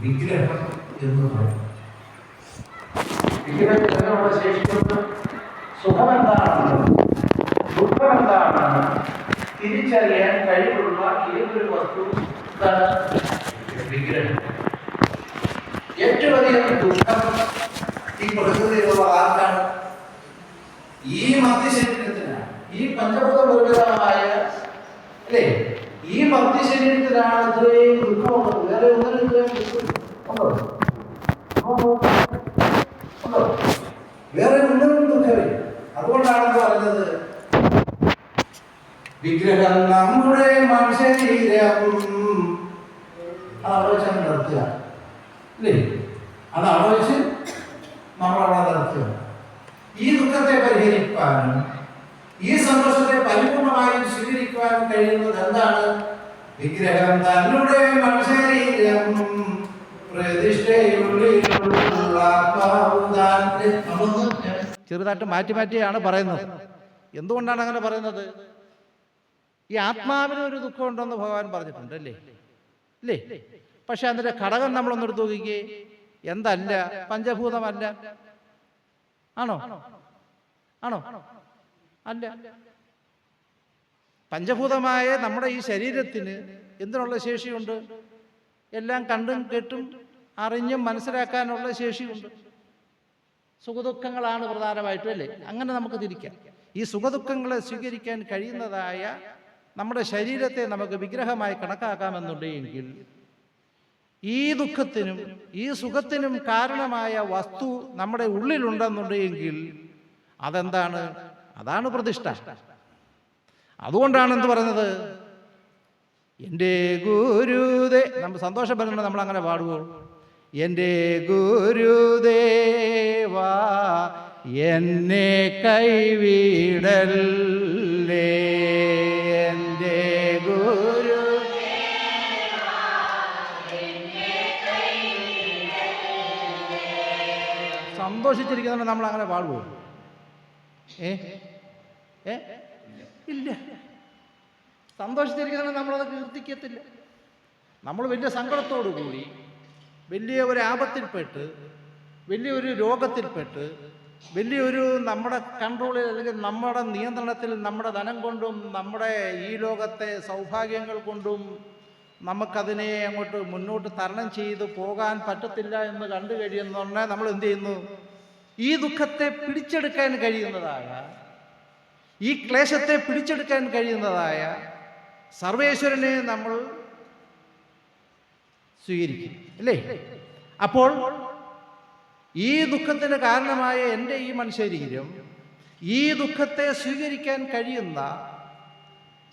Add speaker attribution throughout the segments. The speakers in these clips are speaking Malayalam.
Speaker 1: വിഗ്രഹം എന്ന് പറയും. വിഗ്രഹത്തിനുള്ള ശേഷിക്കുന്ന സുഖമെന്താണെന്ന് ദുഃഖമെന്താണെന്ന് തിരിച്ചറിയാൻ കഴിവുള്ള ഏതൊരു വസ്തു വിഗ്രഹം. ഏറ്റവും അധികം ദുഃഖം ഈ പ്രകൃതിയിലുള്ള ആർക്കാണ്? ഈ മധ്യശരീരത്തിനാണ്. ഈ പഞ്ചഭൂത നിർമ്മിതമായ അല്ലേ, ഈ മധ്യശരീരത്തിലാണ് ഇത്രയും ദുഃഖമുള്ളത്. വേറെ ഒന്നിനും ഇത്രയും ദുഃഖമുണ്ടോ? വേറെ ഒന്നിനും ദുഃഖമില്ല. അതുകൊണ്ടാണെന്ന് പറഞ്ഞത് വിഗ്രഹം നമ്മുടെ മനുഷ്യശരീരം ആലോചന നിർത്തുക അല്ലേ, അത് ആലോചിച്ച് നമ്മളവിടെ നിർത്തുക. ഈ ദുഃഖത്തെ പരിഹരിക്കാനും ഈ സന്തോഷത്തെ പരിപൂർണമായും സ്വീകരിക്കുവാനും കഴിയുന്നത് എന്താണ്? വിഗ്രഹം തന്നെ മനുഷ്യശരീരം ചെറുതായിട്ട് മാറ്റി മാറ്റിയാണ് പറയുന്നത്. എന്തുകൊണ്ടാണ് അങ്ങനെ പറയുന്നത്? ഈ ആത്മാവിന് ഒരു ദുഃഖം ഉണ്ടെന്ന് ഭഗവാൻ പറഞ്ഞിട്ടുണ്ട് അല്ലേ അല്ലേ? പക്ഷെ അതിന്റെ ഘടകം നമ്മളൊന്നെടുത്ത് നോക്കിക്കേ. എന്തല്ല? പഞ്ചഭൂതമല്ല. ആണോ? ആണോ? അല്ല. പഞ്ചഭൂതമായ നമ്മുടെ ഈ ശരീരത്തിന് എന്തിനുള്ള ശേഷിയുണ്ട്? എല്ലാം കണ്ടും കേട്ടും അറിഞ്ഞും മനസ്സിലാക്കാനുള്ള ശേഷിയുണ്ട്. സുഖദുഃഖങ്ങളാണ് പ്രധാനമായിട്ടും അല്ലേ? അങ്ങനെ നമുക്ക് തിരിക്കാം. ഈ സുഖദുഃഖങ്ങളെ സ്വീകരിക്കാൻ കഴിയുന്നതായ നമ്മുടെ ശരീരത്തെ നമുക്ക് വിഗ്രഹമായി കണക്കാക്കാമെന്നുണ്ടെങ്കിൽ ഈ ദുഃഖത്തിനും ഈ സുഖത്തിനും കാരണമായ വസ്തു നമ്മുടെ ഉള്ളിലുണ്ടെന്നുണ്ടെങ്കിൽ അതെന്താണ്? അതാണ് പ്രതിഷ്ഠ. അതുകൊണ്ടാണ് എന്ത് പറയുന്നത്? എൻ്റെ ഗുരുദേ, നമ്മൾ സന്തോഷം പറയുന്നത് നമ്മൾ അങ്ങനെ പാടുവോ? എൻ്റെ ഗുരുദേവാ എന്നെ കൈവിടല്ലേ, എൻ്റെ ഗുരു സന്തോഷിച്ചിരിക്കുന്ന നമ്മൾ അങ്ങനെ പാടുവോ? ഇല്ല. സന്തോഷിച്ചിരിക്കുന്ന നമ്മളത് കീർത്തിക്കത്തില്ല. നമ്മൾ വലിയ സങ്കടത്തോടു കൂടി വലിയ ഒരു ആപത്തിൽപ്പെട്ട് വലിയൊരു രോഗത്തിൽപ്പെട്ട് വലിയൊരു നമ്മുടെ കൺട്രോളിൽ അല്ലെങ്കിൽ നമ്മുടെ നിയന്ത്രണത്തിൽ നമ്മുടെ ധനം കൊണ്ടും നമ്മുടെ ഈ ലോകത്തെ സൗഭാഗ്യങ്ങൾ കൊണ്ടും നമുക്കതിനെ അങ്ങോട്ട് മുന്നോട്ട് തരണം ചെയ്ത് പോകാൻ പറ്റത്തില്ല എന്ന് കണ്ടു കഴിയുന്നതുകൊണ്ട് നമ്മൾ എന്ത് ചെയ്യുന്നു? ഈ ദുഃഖത്തെ പിടിച്ചെടുക്കാൻ കഴിയുന്നതായ, ഈ ക്ലേശത്തെ പിടിച്ചെടുക്കാൻ കഴിയുന്നതായ സർവേശ്വരനെ നമ്മൾ സ്വീകരിക്കും അല്ലേ? അപ്പോൾ ഈ ദുഃഖത്തിന് കാരണമായ എൻ്റെ ഈ മനുഷ്യശരീരം ഈ ദുഃഖത്തെ സ്വീകരിക്കാൻ കഴിയുന്ന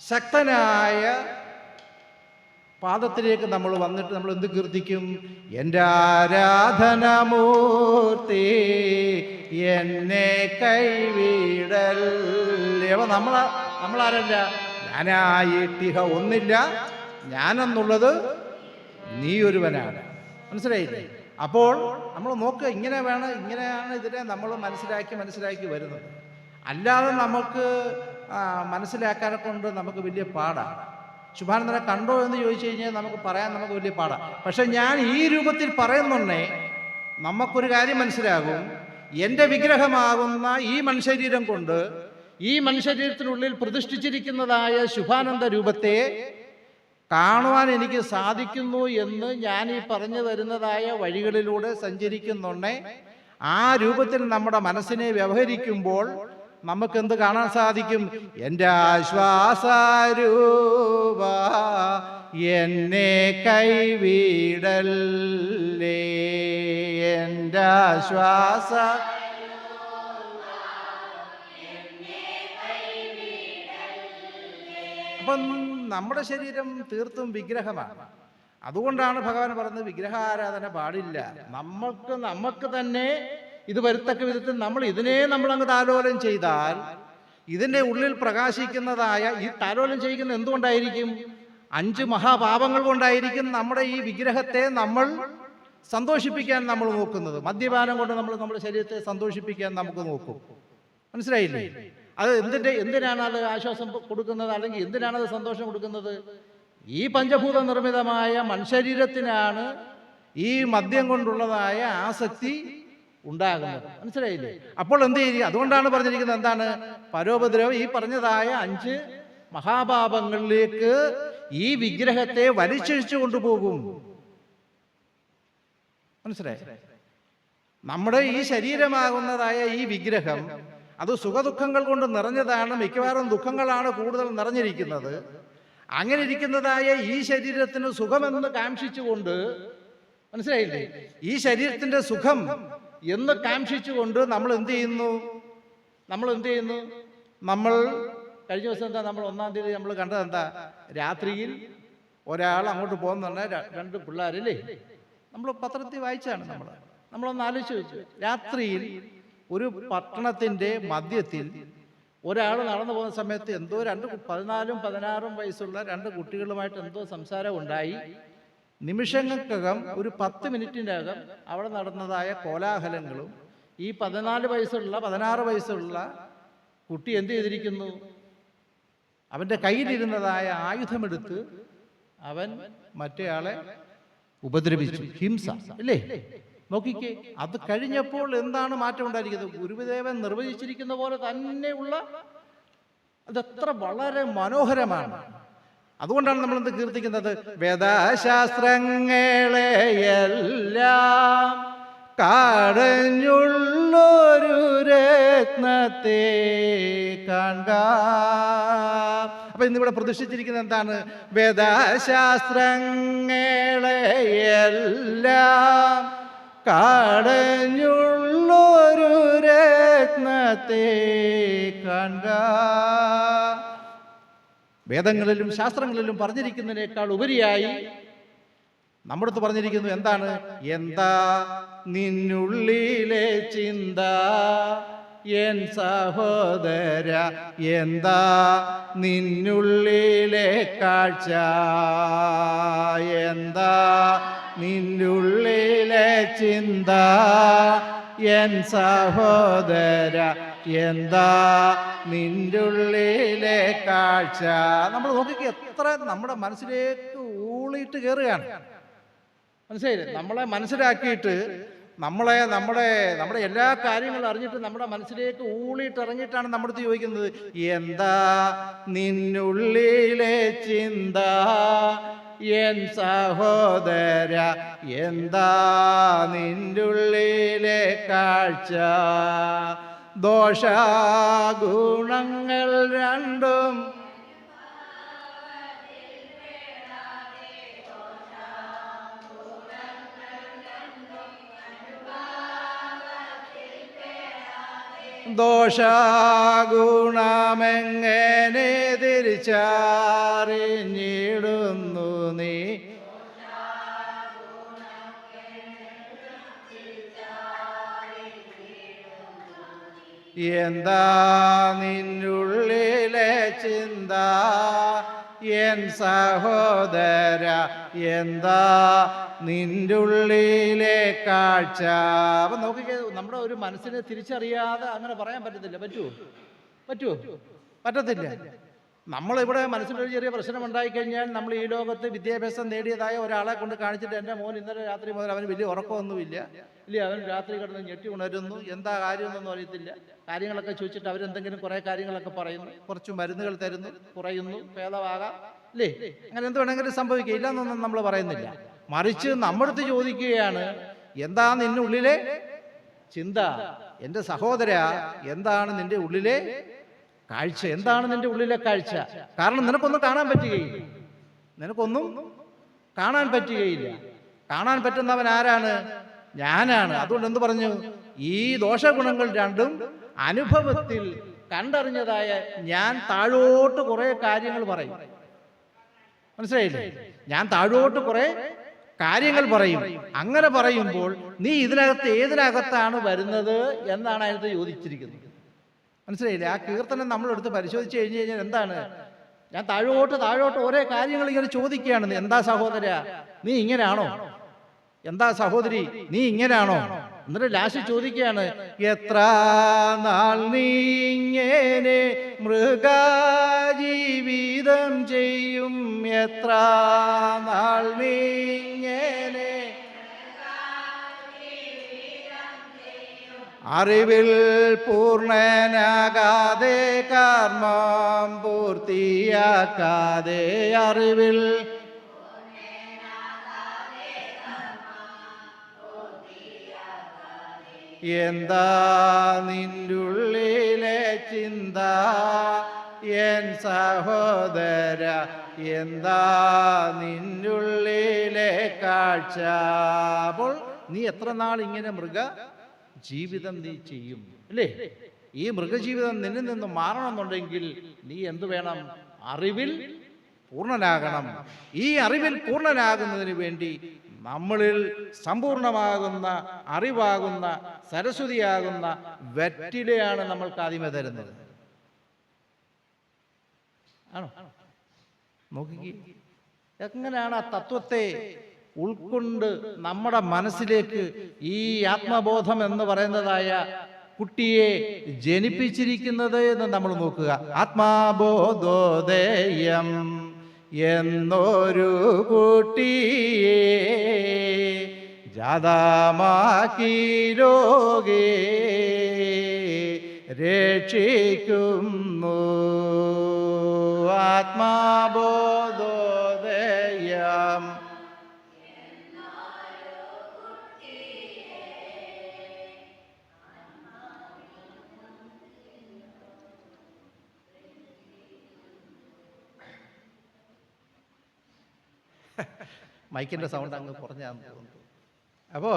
Speaker 1: ശക്തനായ പാദത്തിലേക്ക് നമ്മൾ വന്നിട്ട് നമ്മൾ എന്ത് കീർത്തിക്കും? എൻ്റെ ആരാധനമൂർത്തി എന്നെ കൈവിടല്ലേ. അപ്പോൾ നമ്മളാരല്ല? ഞാനായിട്ടിഹ ഒന്നില്ല, ഞാനെന്നുള്ളത് നീ ഒരുവനാണ്. മനസ്സിലായില്ലേ? അപ്പോൾ നമ്മൾ നോക്കുക, ഇങ്ങനെ വേണം, ഇങ്ങനെയാണ് ഇതിനെ നമ്മൾ മനസ്സിലാക്കി വരുന്നത്. അല്ലാതെ നമുക്ക് മനസ്സിലാക്കാനെ കൊണ്ട് നമുക്ക് വലിയ പാടാണ്. ശുഭാനന്ദനെ കണ്ടോ എന്ന് ചോദിച്ചു കഴിഞ്ഞാൽ നമുക്ക് പറയാൻ നമുക്ക് വലിയ പാടാണ്. പക്ഷെ ഞാൻ ഈ രൂപത്തിൽ പറയുന്നുണ്ടേ നമുക്കൊരു കാര്യം മനസ്സിലാകും. എൻ്റെ വിഗ്രഹമാകുന്ന ഈ മനുഷ്യശരീരം കൊണ്ട് ഈ മനുഷ്യശരീരത്തിനുള്ളിൽ പ്രതിഷ്ഠിച്ചിരിക്കുന്നതായ ശുഭാനന്ദ രൂപത്തെ കാണുവാൻ എനിക്ക് സാധിക്കുന്നു എന്ന് ഞാൻ ഈ പറഞ്ഞു തരുന്നതായ വഴികളിലൂടെ സഞ്ചരിക്കുന്നുണ്ടേ ആ രൂപത്തിൽ നമ്മുടെ മനസ്സിനെ വ്യവഹരിക്കുമ്പോൾ നമുക്കെന്ത് കാണാൻ സാധിക്കും? എൻ്റെ ആശ്വാസരൂപ എന്നെ കൈവിടല്ലേ, എൻ്റെ ആശ്വാസ. അപ്പം നമ്മുടെ ശരീരം തീർത്തും വിഗ്രഹമാണ്. അതുകൊണ്ടാണ് ഭഗവാൻ പറഞ്ഞത് വിഗ്രഹാരാധന പാടില്ല. നമുക്ക് തന്നെ ഇത് വരുത്തക്ക വിധത്തിൽ നമ്മൾ അങ്ങ് താലോലം ചെയ്താൽ ഇതിൻ്റെ ഉള്ളിൽ പ്രകാശിക്കുന്നതായ ഈ താലോലം ചെയ്യുന്ന എന്തുകൊണ്ടായിരിക്കും? 5 മഹാപാപങ്ങൾ കൊണ്ടായിരിക്കും നമ്മുടെ ഈ വിഗ്രഹത്തെ നമ്മൾ സന്തോഷിപ്പിക്കാൻ നമ്മൾ നോക്കുന്നത്. മദ്യപാനം കൊണ്ട് നമ്മൾ നമ്മുടെ ശരീരത്തെ സന്തോഷിപ്പിക്കാൻ നമുക്ക് നോക്കും. മനസ്സിലായില്ലേ? അത് എന്തിനാണ് അത് ആശ്വാസം കൊടുക്കുന്നത്? അല്ലെങ്കിൽ എന്തിനാണ് അത് സന്തോഷം കൊടുക്കുന്നത്? ഈ പഞ്ചഭൂത നിർമ്മിതമായ മനുഷ്യശരീരത്തിനാണ് ഈ മദ്യം കൊണ്ടുള്ളതായ ആസക്തി ഉണ്ടാകുന്നത്. മനസ്സിലായില്ലേ? അപ്പോൾ എന്ത് ചെയ്യും? അതുകൊണ്ടാണ് പറഞ്ഞിരിക്കുന്നത് എന്താണ്? പരോപദ്രവം ഈ പറഞ്ഞതായ 5 മഹാപാപങ്ങളിലേക്ക് ഈ വിഗ്രഹത്തെ വലിച്ചിഴിച്ചു കൊണ്ടുപോകും. മനസ്സിലായി? നമ്മുടെ ഈ ശരീരമാകുന്നതായ ഈ വിഗ്രഹം അത് സുഖദുഃഖങ്ങൾ കൊണ്ട് നിറഞ്ഞതാണ്. മിക്കവാറും ദുഃഖങ്ങളാണ് കൂടുതൽ നിറഞ്ഞിരിക്കുന്നത്. അങ്ങനെ ഇരിക്കുന്നതായ ഈ ശരീരത്തിന് സുഖമെന്ന് കാംക്ഷിച്ചുകൊണ്ട്, മനസ്സിലായില്ലേ, ഈ ശരീരത്തിന്റെ സുഖം എന്ന് കാംക്ഷിച്ചുകൊണ്ട് നമ്മൾ എന്ത് ചെയ്യുന്നു? നമ്മൾ കഴിഞ്ഞ ദിവസം എന്താ, നമ്മൾ 1-ാം തീയതി നമ്മൾ കണ്ടത് എന്താ? രാത്രിയിൽ ഒരാൾ അങ്ങോട്ട് പോകുന്നുണ്ട്, 2 പിള്ളേരല്ലേ? നമ്മൾ പത്രത്തിൽ വായിച്ചാണ്. നമ്മളൊന്ന് ആലോചിച്ച് വെച്ചു. രാത്രിയിൽ ഒരു പട്ടണത്തിന്റെ മധ്യത്തിൽ ഒരാൾ നടന്നു പോകുന്ന സമയത്ത് എന്തോ 14ഉം 16ഉം വയസ്സുള്ള 2 കുട്ടികളുമായിട്ട് എന്തോ സംസാരം ഉണ്ടായി. നിമിഷങ്ങൾക്കകം, ഒരു 10 മിനിറ്റിൻ്റെ അകം അവിടെ നടന്നതായ കോലാഹലങ്ങളും ഈ 16 വയസ്സുള്ള കുട്ടി എന്ത് ചെയ്തിരിക്കുന്നു? അവൻ്റെ കയ്യിലിരുന്നതായ ആയുധമെടുത്ത് അവൻ മറ്റേയാളെ ഉപദ്രവിച്ചു. ഹിംസ അല്ലേ? നോക്കിക്കേ, അത് കഴിഞ്ഞപ്പോൾ എന്താണ് മാറ്റം ഉണ്ടായിരിക്കുന്നത്? ഗുരുദേവൻ നിർവചിച്ചിരിക്കുന്ന പോലെ തന്നെയുള്ള, അതെത്ര വളരെ മനോഹരമാണ്. അതുകൊണ്ടാണ് നമ്മൾ എന്ത് കീർത്തിക്കുന്നത്? വേദശാസ്ത്രങ്ങളെയെല്ലാം കാടഞ്ഞുള്ളൊരു രത്നത്തെ കാണുക. അപ്പൊ ഇന്നിവിടെ പ്രതിഷ്ഠിച്ചിരിക്കുന്നത് എന്താണ്? വേദശാസ്ത്രങ്ങളെയെല്ലാം കാടഞ്ഞുള്ളൊരു രത്നത്തെ കാണുക. വേദങ്ങളിലും ശാസ്ത്രങ്ങളിലും പറഞ്ഞിരിക്കുന്നതിനേക്കാൾ ഉപരിയായി നമ്മുടെ അടുത്ത് പറഞ്ഞിരിക്കുന്നു എന്താണ്? എന്താ നിന്നുള്ളിലെ ചിന്ത എൻ സഹോദര, എന്താ നിന്നുള്ളിലെ കാഴ്ച, എന്താ നിന്നുള്ളിലെ ചിന്ത എൻ സഹോദര, എന്താ നിന്റെ ഉള്ളിലെ കാഴ്ച. നമ്മൾ നോക്കിക്കേ, എത്ര നമ്മുടെ മനസ്സിലേക്ക് ഊളിയിട്ട് കയറുകയാണ്. മനസ്സിലായില്ലേ? നമ്മളെ മനസ്സിലാക്കിയിട്ട് നമ്മുടെ എല്ലാ കാര്യങ്ങളും അറിഞ്ഞിട്ട് നമ്മുടെ മനസ്സിലേക്ക് ഊളിയിട്ട് ഇറങ്ങിയിട്ടാണ് നമ്മുടെ അടുത്ത് ചോദിക്കുന്നത്, എന്താ നിന്നുള്ളിലെ ചിന്ത എൻ സഹോദര, എന്താ നിന്റെ ഉള്ളിലെ കാഴ്ച. ദോഷഗുണങ്ങൾ രണ്ടും ദോഷഗുണമെങ്ങനെ തിരിച്ചറിഞ്ഞിടുന്നു നീ? എന്താ നിന്നുള്ളിലെ ചിന്ത എൻ സഹോദര, എന്താ നിന്റെ ഉള്ളിലെ കാഴ്ച. അപ്പൊ നോക്കിക്കേ, നമ്മുടെ ഒരു മനസ്സിനെ തിരിച്ചറിയാതെ അങ്ങനെ പറയാൻ പറ്റത്തില്ല. പറ്റുമോ? പറ്റത്തില്ല. നമ്മളിവിടെ മനസ്സിലൊരു ചെറിയ പ്രശ്നം ഉണ്ടായിക്കഴിഞ്ഞാൽ നമ്മൾ ഈ ലോകത്ത് വിദ്യാഭ്യാസം നേടിയതായ ഒരാളെ കൊണ്ട് കാണിച്ചിട്ട് എൻ്റെ മോൻ ഇന്നലെ രാത്രി മുതൽ അവന് വലിയ ഉറക്കമൊന്നുമില്ല, ഇല്ല അവൻ രാത്രി കിടന്ന് ഞെട്ടി ഉണരുന്നു, എന്താ കാര്യമൊന്നും അറിയത്തില്ല, കാര്യങ്ങളൊക്കെ ചോദിച്ചിട്ട് അവരെന്തെങ്കിലും കുറേ കാര്യങ്ങളൊക്കെ പറയുന്നു, കുറച്ച് മരുന്നുകൾ തരുന്നു, കുറയുന്നു, ഭേദമാകാം, അല്ലേ? അങ്ങനെ എന്ത് വേണമെങ്കിലും സംഭവിക്കുക, ഇല്ലെന്നൊന്നും നമ്മൾ പറയുന്നില്ല. മറിച്ച് നമ്മുടെ അടുത്ത് ചോദിക്കുകയാണ്, എന്താ നിന്റെ ഉള്ളിലെ ചിന്ത? എൻ്റെ സഹോദര, എന്താണ് നിന്റെ ഉള്ളിലെ കാഴ്ച? എന്താണ് നിന്റെ ഉള്ളിലെ കാഴ്ച? കാരണം നിനക്കൊന്നും കാണാൻ പറ്റുകയില്ല. കാണാൻ പറ്റുന്നവൻ ആരാണ്? ഞാനാണ്. അതുകൊണ്ട് എന്ത് പറഞ്ഞു? ഈ ദോഷഗുണങ്ങൾ രണ്ടും അനുഭവത്തിൽ കണ്ടറിഞ്ഞതായ ഞാൻ താഴോട്ട് കുറെ കാര്യങ്ങൾ പറയും. മനസ്സിലായില്ലേ? ഞാൻ താഴോട്ട് കുറെ കാര്യങ്ങൾ പറയും. അങ്ങനെ പറയുമ്പോൾ നീ ഏതിനകത്താണ് വരുന്നത് എന്നാണ് അതിനകത്ത് ചോദിച്ചിരിക്കുന്നത്. മനസ്സിലായില്ലേ? ആ കീർത്തനം നമ്മളെടുത്ത് പരിശോധിച്ച് കഴിഞ്ഞാൽ എന്താണ്? ഞാൻ താഴോട്ട് ഓരോ കാര്യങ്ങൾ ഇങ്ങനെ ചോദിക്കുകയാണ്. എന്താ സഹോദര നീ ഇങ്ങനെയാണോ? എന്താ സഹോദരി നീ ഇങ്ങനെയാണോ? എന്നിട്ട് ലാസ്റ്റ് ചോദിക്കുകയാണ്, എത്ര നാൾ നീ ഇങ്ങനെ മൃഗജീവിതം ചെയ്യും? എത്ര നാൾ നീ ഇങ്ങനെ അറിവിൽ പൂർണ്ണനാകാതെ കർമ്മം പൂർത്തിയാക്കാതെ അറിവിൽ എന്താ നിന്നുള്ളിലെ ചിന്ത എൻ സഹോദര, എന്താ നിന്നുള്ളിലെ കാഴ്ച? അപ്പോൾ നീ എത്ര നാൾ ഇങ്ങനെ മൃഗ ജീവിതം നീ ചെയ്യും, അല്ലേ? ഈ മൃഗജീവിതം നിന്നിൽ നിന്ന് മാറണമെന്നുണ്ടെങ്കിൽ നീ എന്തു വേണം? അറിവിൽ പൂർണ്ണനാകണം. ഈ അറിവിൽ പൂർണ്ണനാകുന്നതിന് വേണ്ടി നമ്മളിൽ സമ്പൂർണമാകുന്ന അറിവാകുന്ന സരസ്വതിയാകുന്ന വെറ്റിലയാണ് നമ്മൾക്ക് ആദ്യമേ തരുന്നത്. ആണോ? നോക്കി എങ്ങനെയാണ് ആ തത്വത്തെ ഉൾക്കൊണ്ട് നമ്മുടെ മനസ്സിലേക്ക് ഈ ആത്മബോധം എന്ന് പറയുന്നതായ കുട്ടിയെ ജനിപ്പിച്ചിരിക്കുന്നത് എന്ന് നമ്മൾ നോക്കുക. ആത്മബോധോദയം എന്നൊരു കുട്ടിയെ ജാതമാക്കി ലോകേ രക്ഷിക്കുന്നു. ആത്മബോധോദയം മൈക്കിൻ്റെ സൗണ്ട് അങ്ങ് കുറഞ്ഞാന്ന് തോന്നുന്നു. അപ്പോൾ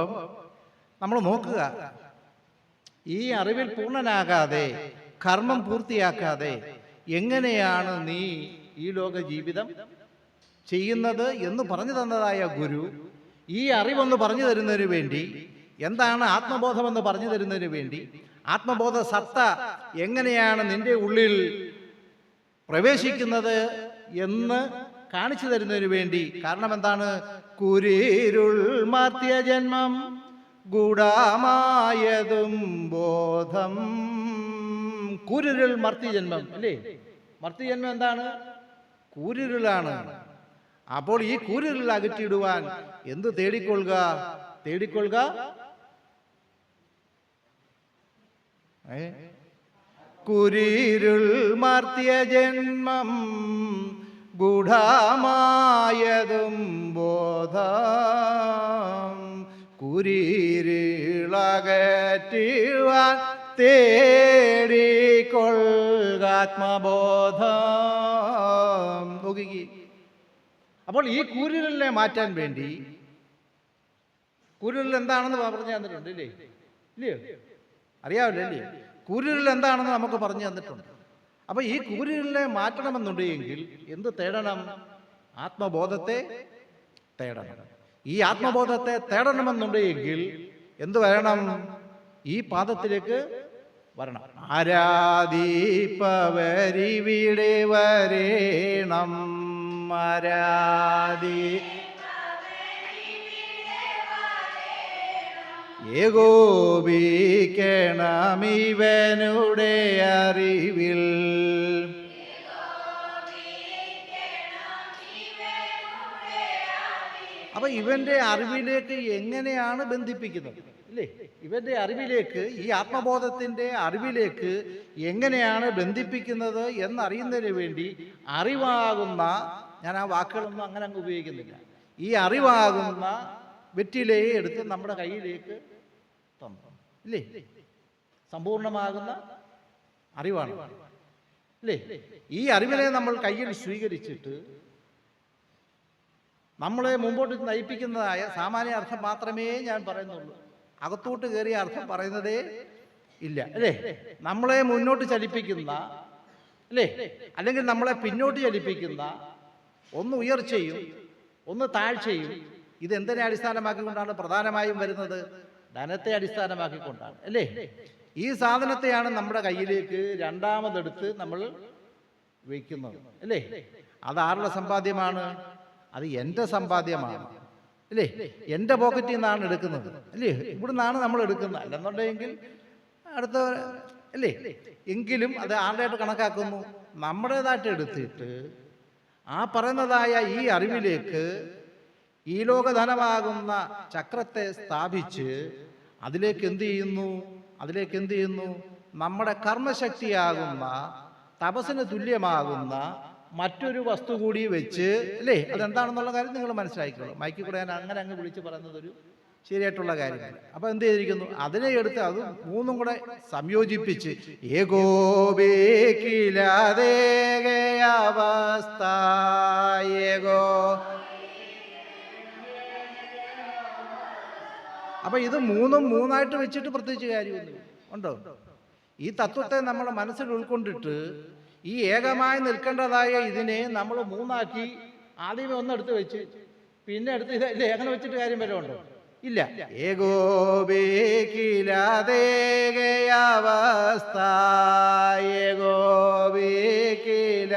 Speaker 1: നമ്മൾ നോക്കുക, ഈ അറിവിൽ പൂർണ്ണനാകാതെ കർമ്മം പൂർത്തിയാക്കാതെ എങ്ങനെയാണ് നീ ഈ ലോക ജീവിതം ചെയ്യുന്നത് എന്ന് പറഞ്ഞു തന്നതായ ഗുരു ഈ അറിവൊന്ന് പറഞ്ഞു തരുന്നതിന് വേണ്ടി, എന്താണ് ആത്മബോധമെന്ന് പറഞ്ഞു തരുന്നതിന് വേണ്ടി, ആത്മബോധ സത്ത എങ്ങനെയാണ് നിന്റെ ഉള്ളിൽ പ്രവേശിക്കുന്നത് എന്ന് കാണിച്ചു തരുന്നതിന് വേണ്ടി. കാരണം എന്താണ്? കുരിരുൾ മാർത്തിയ ജന്മം ഗൂഢമായതും ബോധം. കുരിരുൾ മർത്തി ജന്മം, അല്ലേ? മർത്തി ജന്മം എന്താണ്? കൂരിരുളാണ്. അപ്പോൾ ഈ കൂരിരുൾ അകറ്റിയിടുവാൻ എന്ത് തേടിക്കൊള്ളുക? കുരിരുൾ മാർത്തിയ ജന്മം ഗൂഢമായതും ബോധം. കുരിരുളകറ്റുവാൻ തേടിക്കൊള്ളുക ആത്മബോധം. നോക്കി, അപ്പോൾ ഈ കൂരിരുളിനെ മാറ്റാൻ വേണ്ടി, കൂരിരുൾ എന്താണെന്ന് പറഞ്ഞു തന്നിട്ടുണ്ട്, ഇല്ലേ? ഇല്ലയോ? അറിയാമല്ലോ, അല്ലേ? കൂരിരുൾ എന്താണെന്ന് നമുക്ക് പറഞ്ഞു തന്നിട്ടുണ്ട്. അപ്പൊ ഈ കൂരിരുളിനെ മാറ്റണമെന്നുണ്ടെങ്കിൽ എന്ത് തേടണം? ആത്മബോധത്തെ തേടണം. ഈ ആത്മബോധത്തെ തേടണമെന്നുണ്ടെങ്കിൽ എന്ത് വരണം? ഈ പാദത്തിലേക്ക് വരണം. ആരാധിപ്പവരിവിടെ വരേണം, ആരാധി ഏകോപിക്കണമിവനുടെ അറിവിൽ. അപ്പൊ ഇവന്റെ അറിവിലേക്ക് എങ്ങനെയാണ് ബന്ധിപ്പിക്കുന്നത്, അല്ലേ? ഇവന്റെ അറിവിലേക്ക്, ഈ ആത്മബോധത്തിന്റെ അറിവിലേക്ക് എങ്ങനെയാണ് ബന്ധിപ്പിക്കുന്നത് എന്നറിയുന്നതിന് വേണ്ടി അറിവാകുന്ന, ഞാൻ ആ വാക്കുകളൊന്നും അങ്ങനെ അങ്ങ് ഉപയോഗിക്കുന്നില്ല, ഈ അറിവാകുന്ന വെറ്റിലയെ എടുത്ത് നമ്മുടെ കയ്യിലേക്ക് തന്നു, ഇല്ലേ? സമ്പൂർണമാകുന്ന അറിവാണ്, അല്ലേ? ഈ അറിവിനെ നമ്മൾ കയ്യിൽ സ്വീകരിച്ചിട്ട് നമ്മളെ മുമ്പോട്ട് നയിപ്പിക്കുന്നതായ സാമാന്യ അർത്ഥം മാത്രമേ ഞാൻ പറയുന്നുള്ളൂ. അകത്തോട്ട് കയറിയ അർത്ഥം പറയുന്നതേ ഇല്ല, അല്ലേ? നമ്മളെ മുന്നോട്ട് ചലിപ്പിക്കുന്ന, അല്ലേ? അല്ലെങ്കിൽ നമ്മളെ പിന്നോട്ട് ചലിപ്പിക്കുന്ന ഒന്ന് ഉയർച്ചയും ഒന്ന് താഴ്ചയും ഇതെന്തിനെ അടിസ്ഥാനമാക്കിക്കൊണ്ടാണ് പ്രധാനമായും വരുന്നത്? ധനത്തെ അടിസ്ഥാനമാക്കിക്കൊണ്ടാണ്, അല്ലേ? ഈ സാധനത്തെയാണ് നമ്മുടെ കയ്യിലേക്ക് രണ്ടാമതെടുത്ത് നമ്മൾ വയ്ക്കുന്നത്, അല്ലേ? അത് ആരുടെ സമ്പാദ്യമാണ്? അത് എൻ്റെ സമ്പാദ്യമാണ്, അല്ലേ? എൻ്റെ പോക്കറ്റിൽ നിന്നാണ് എടുക്കുന്നത്, അല്ലേ? ഇവിടെ നിന്നാണ് നമ്മൾ എടുക്കുന്നത്. അല്ലെന്നുണ്ടെങ്കിൽ അടുത്ത, അല്ലേ? എങ്കിലും അത് ആരുടെയായിട്ട് കണക്കാക്കുന്നു? നമ്മുടേതായിട്ട് എടുത്തിട്ട് ആ പറയുന്നതായ ഈ അറിവിലേക്ക് ഈ ലോകധനമാകുന്ന ചക്രത്തെ സ്ഥാപിച്ച് അതിലേക്ക് എന്ത് ചെയ്യുന്നു? അതിലേക്ക് എന്ത് ചെയ്യുന്നു? നമ്മുടെ കർമ്മശക്തിയാകുന്ന, തപസ്സിന് തുല്യമാകുന്ന മറ്റൊരു വസ്തു കൂടി വെച്ച്, അല്ലേ? അതെന്താണെന്നുള്ള കാര്യം നിങ്ങൾ മനസ്സിലാക്കിക്കോളൂ. മൈക്കിൽ കൂടെ ഞാൻ അങ്ങനെ അങ്ങ് വിളിച്ച് പറയുന്നതൊരു ശരിയായിട്ടുള്ള കാര്യമല്ല. അപ്പൊ എന്ത് ചെയ്തിരിക്കുന്നു? അതിനെ എടുത്ത് അത് മൂന്നും കൂടെ സംയോജിപ്പിച്ച് ഏകോപിക്കിലാതേകയാവസ്ഥ ഏകോ. അപ്പൊ ഇത് മൂന്നും മൂന്നായിട്ട് വെച്ചിട്ട് പ്രത്യേകിച്ച് കാര്യമൊന്നും ഉണ്ടോ? ഈ തത്വത്തെ നമ്മുടെ മനസ്സിൽ ഉൾക്കൊണ്ടിട്ട് ഈ ഏകമായി നിൽക്കേണ്ടതായ ഇതിനെ നമ്മൾ മൂന്നാക്കി ആദ്യമേ ഒന്നെടുത്ത് വെച്ച് പിന്നെ എടുത്ത് ഇതല്ലേ അങ്ങനെ വെച്ചിട്ട് കാര്യം വല്ലതും ഉണ്ടോ? ഇല്ല. ഏകോപിക്കിലാതേകയാവസ്ഥ ഏകോപിക്കില.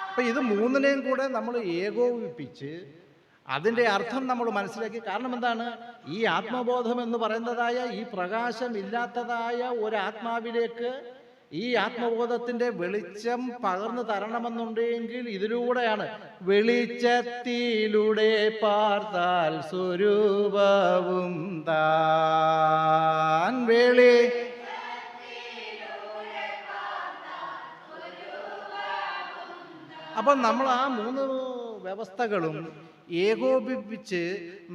Speaker 1: അപ്പൊ ഇത് മൂന്നിനെയും കൂടെ നമ്മൾ ഏകോപിപ്പിച്ച് അതിൻ്റെ അർത്ഥം നമ്മൾ മനസ്സിലാക്കി. കാരണം എന്താണ്? ഈ ആത്മബോധം എന്ന് പറയുന്നതായ ഈ പ്രകാശം ഇല്ലാത്തതായ ഒരാത്മാവിലേക്ക് ഈ ആത്മബോധത്തിൻ്റെ വെളിച്ചം പകർന്നു തരണമെന്നുണ്ടെങ്കിൽ ഇതിലൂടെയാണ്. വെളിച്ചത്തിലൂടെ പാർത്താൽ സ്വരൂപവും താൻ വെളി. അപ്പം നമ്മൾ ആ മൂന്ന് വ്യവസ്ഥകളും ഏകോപിപ്പിച്ച്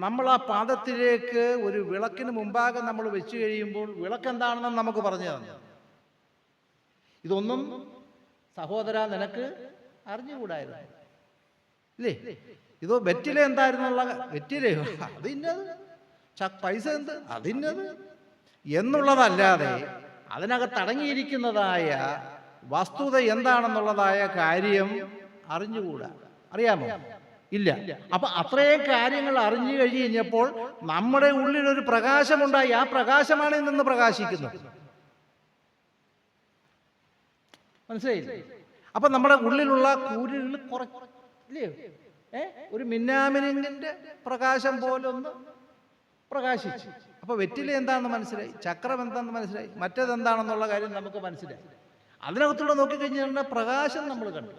Speaker 1: നമ്മൾ ആ പാദത്തിലേക്ക് ഒരു വിളക്കിന് മുമ്പാകെ നമ്മൾ വെച്ച് കഴിയുമ്പോൾ വിളക്ക് എന്താണെന്ന് നമുക്ക് പറഞ്ഞു തന്നു. ഇതൊന്നും സഹോദര നിനക്ക് അറിഞ്ഞുകൂടായിരുന്നു, ഇല്ലേ? ഇതോ വെറ്റില എന്തായിരുന്നുള്ള വെറ്റിലയോ അതിന്നത്, പൈസ എന്ത് അതിന്നത് എന്നുള്ളതല്ലാതെ അതിനകത്ത് അടങ്ങിയിരിക്കുന്നതായ വസ്തുത എന്താണെന്നുള്ളതായ കാര്യം അറിഞ്ഞുകൂടാ. അറിയാമോ? ഇല്ല. അപ്പൊ അത്രയും കാര്യങ്ങൾ അറിഞ്ഞു കഴിഞ്ഞപ്പോൾ നമ്മുടെ ഉള്ളിൽ ഒരു പ്രകാശമുണ്ടായി. ആ പ്രകാശമാണ് ഇന്ന് പ്രകാശിക്കുന്നത്. മനസ്സിലായില്ലേ? അപ്പൊ നമ്മുടെ ഉള്ളിലുള്ള കൂരിൽ കുറച്ചില്ലേ ഒരു മിന്നാമിനിങ്ങിന്റെ പ്രകാശം പോലൊന്ന് പ്രകാശിച്ചു. അപ്പൊ വെറ്റില എന്താണെന്ന് മനസ്സിലായി, ചക്രം എന്താണെന്ന് മനസ്സിലായി, മറ്റേതെന്താണെന്നുള്ള കാര്യം നമുക്ക് മനസ്സിലായി. അതിനകത്തൂടെ നോക്കിക്കഴിഞ്ഞാൽ പ്രകാശം നമ്മൾ കണ്ടു.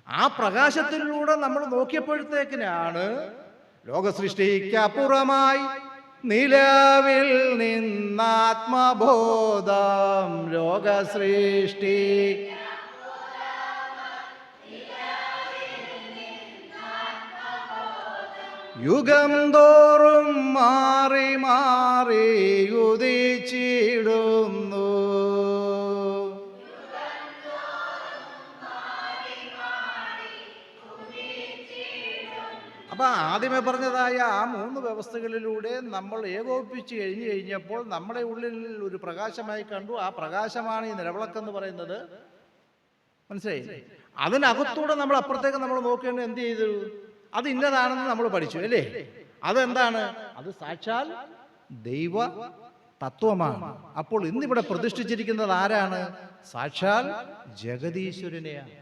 Speaker 1: ആ പ്രകാശത്തിലൂടെ നമ്മൾ നോക്കിയപ്പോഴത്തേക്കിനാണ് ലോകസൃഷ്ടിക്കപ്പുറമായി നിലവിൽ നിന്നാത്മബോധം ലോകസൃഷ്ടി യുഗം തോറും മാറി മാറി ഉദിച്ചിടുന്നു. അപ്പൊ ആദ്യമേ പറഞ്ഞതായ ആ മൂന്ന് വ്യവസ്ഥകളിലൂടെ നമ്മൾ ഏകോപിപ്പിച്ച് കഴിഞ്ഞപ്പോൾ നമ്മുടെ ഉള്ളിൽ ഒരു പ്രകാശമായി കണ്ടു. ആ പ്രകാശമാണ് ഈ നിലവിളക്കെന്ന് പറയുന്നത്. മനസ്സിലായി? അതിനകത്തൂടെ നമ്മൾ അപ്പുറത്തേക്ക് നമ്മൾ നോക്കേണ്ടത് എന്ത് ചെയ്തു? അത് ഇന്നതാണെന്ന് നമ്മൾ പഠിച്ചു, അല്ലേ? അതെന്താണ്? അത് സാക്ഷാൽ ദൈവ തത്വമാണ്. അപ്പോൾ ഇന്നിവിടെ പ്രതിഷ്ഠിച്ചിരിക്കുന്നത് ആരാണ്? സാക്ഷാൽ ജഗദീശ്വരനെയാണ്.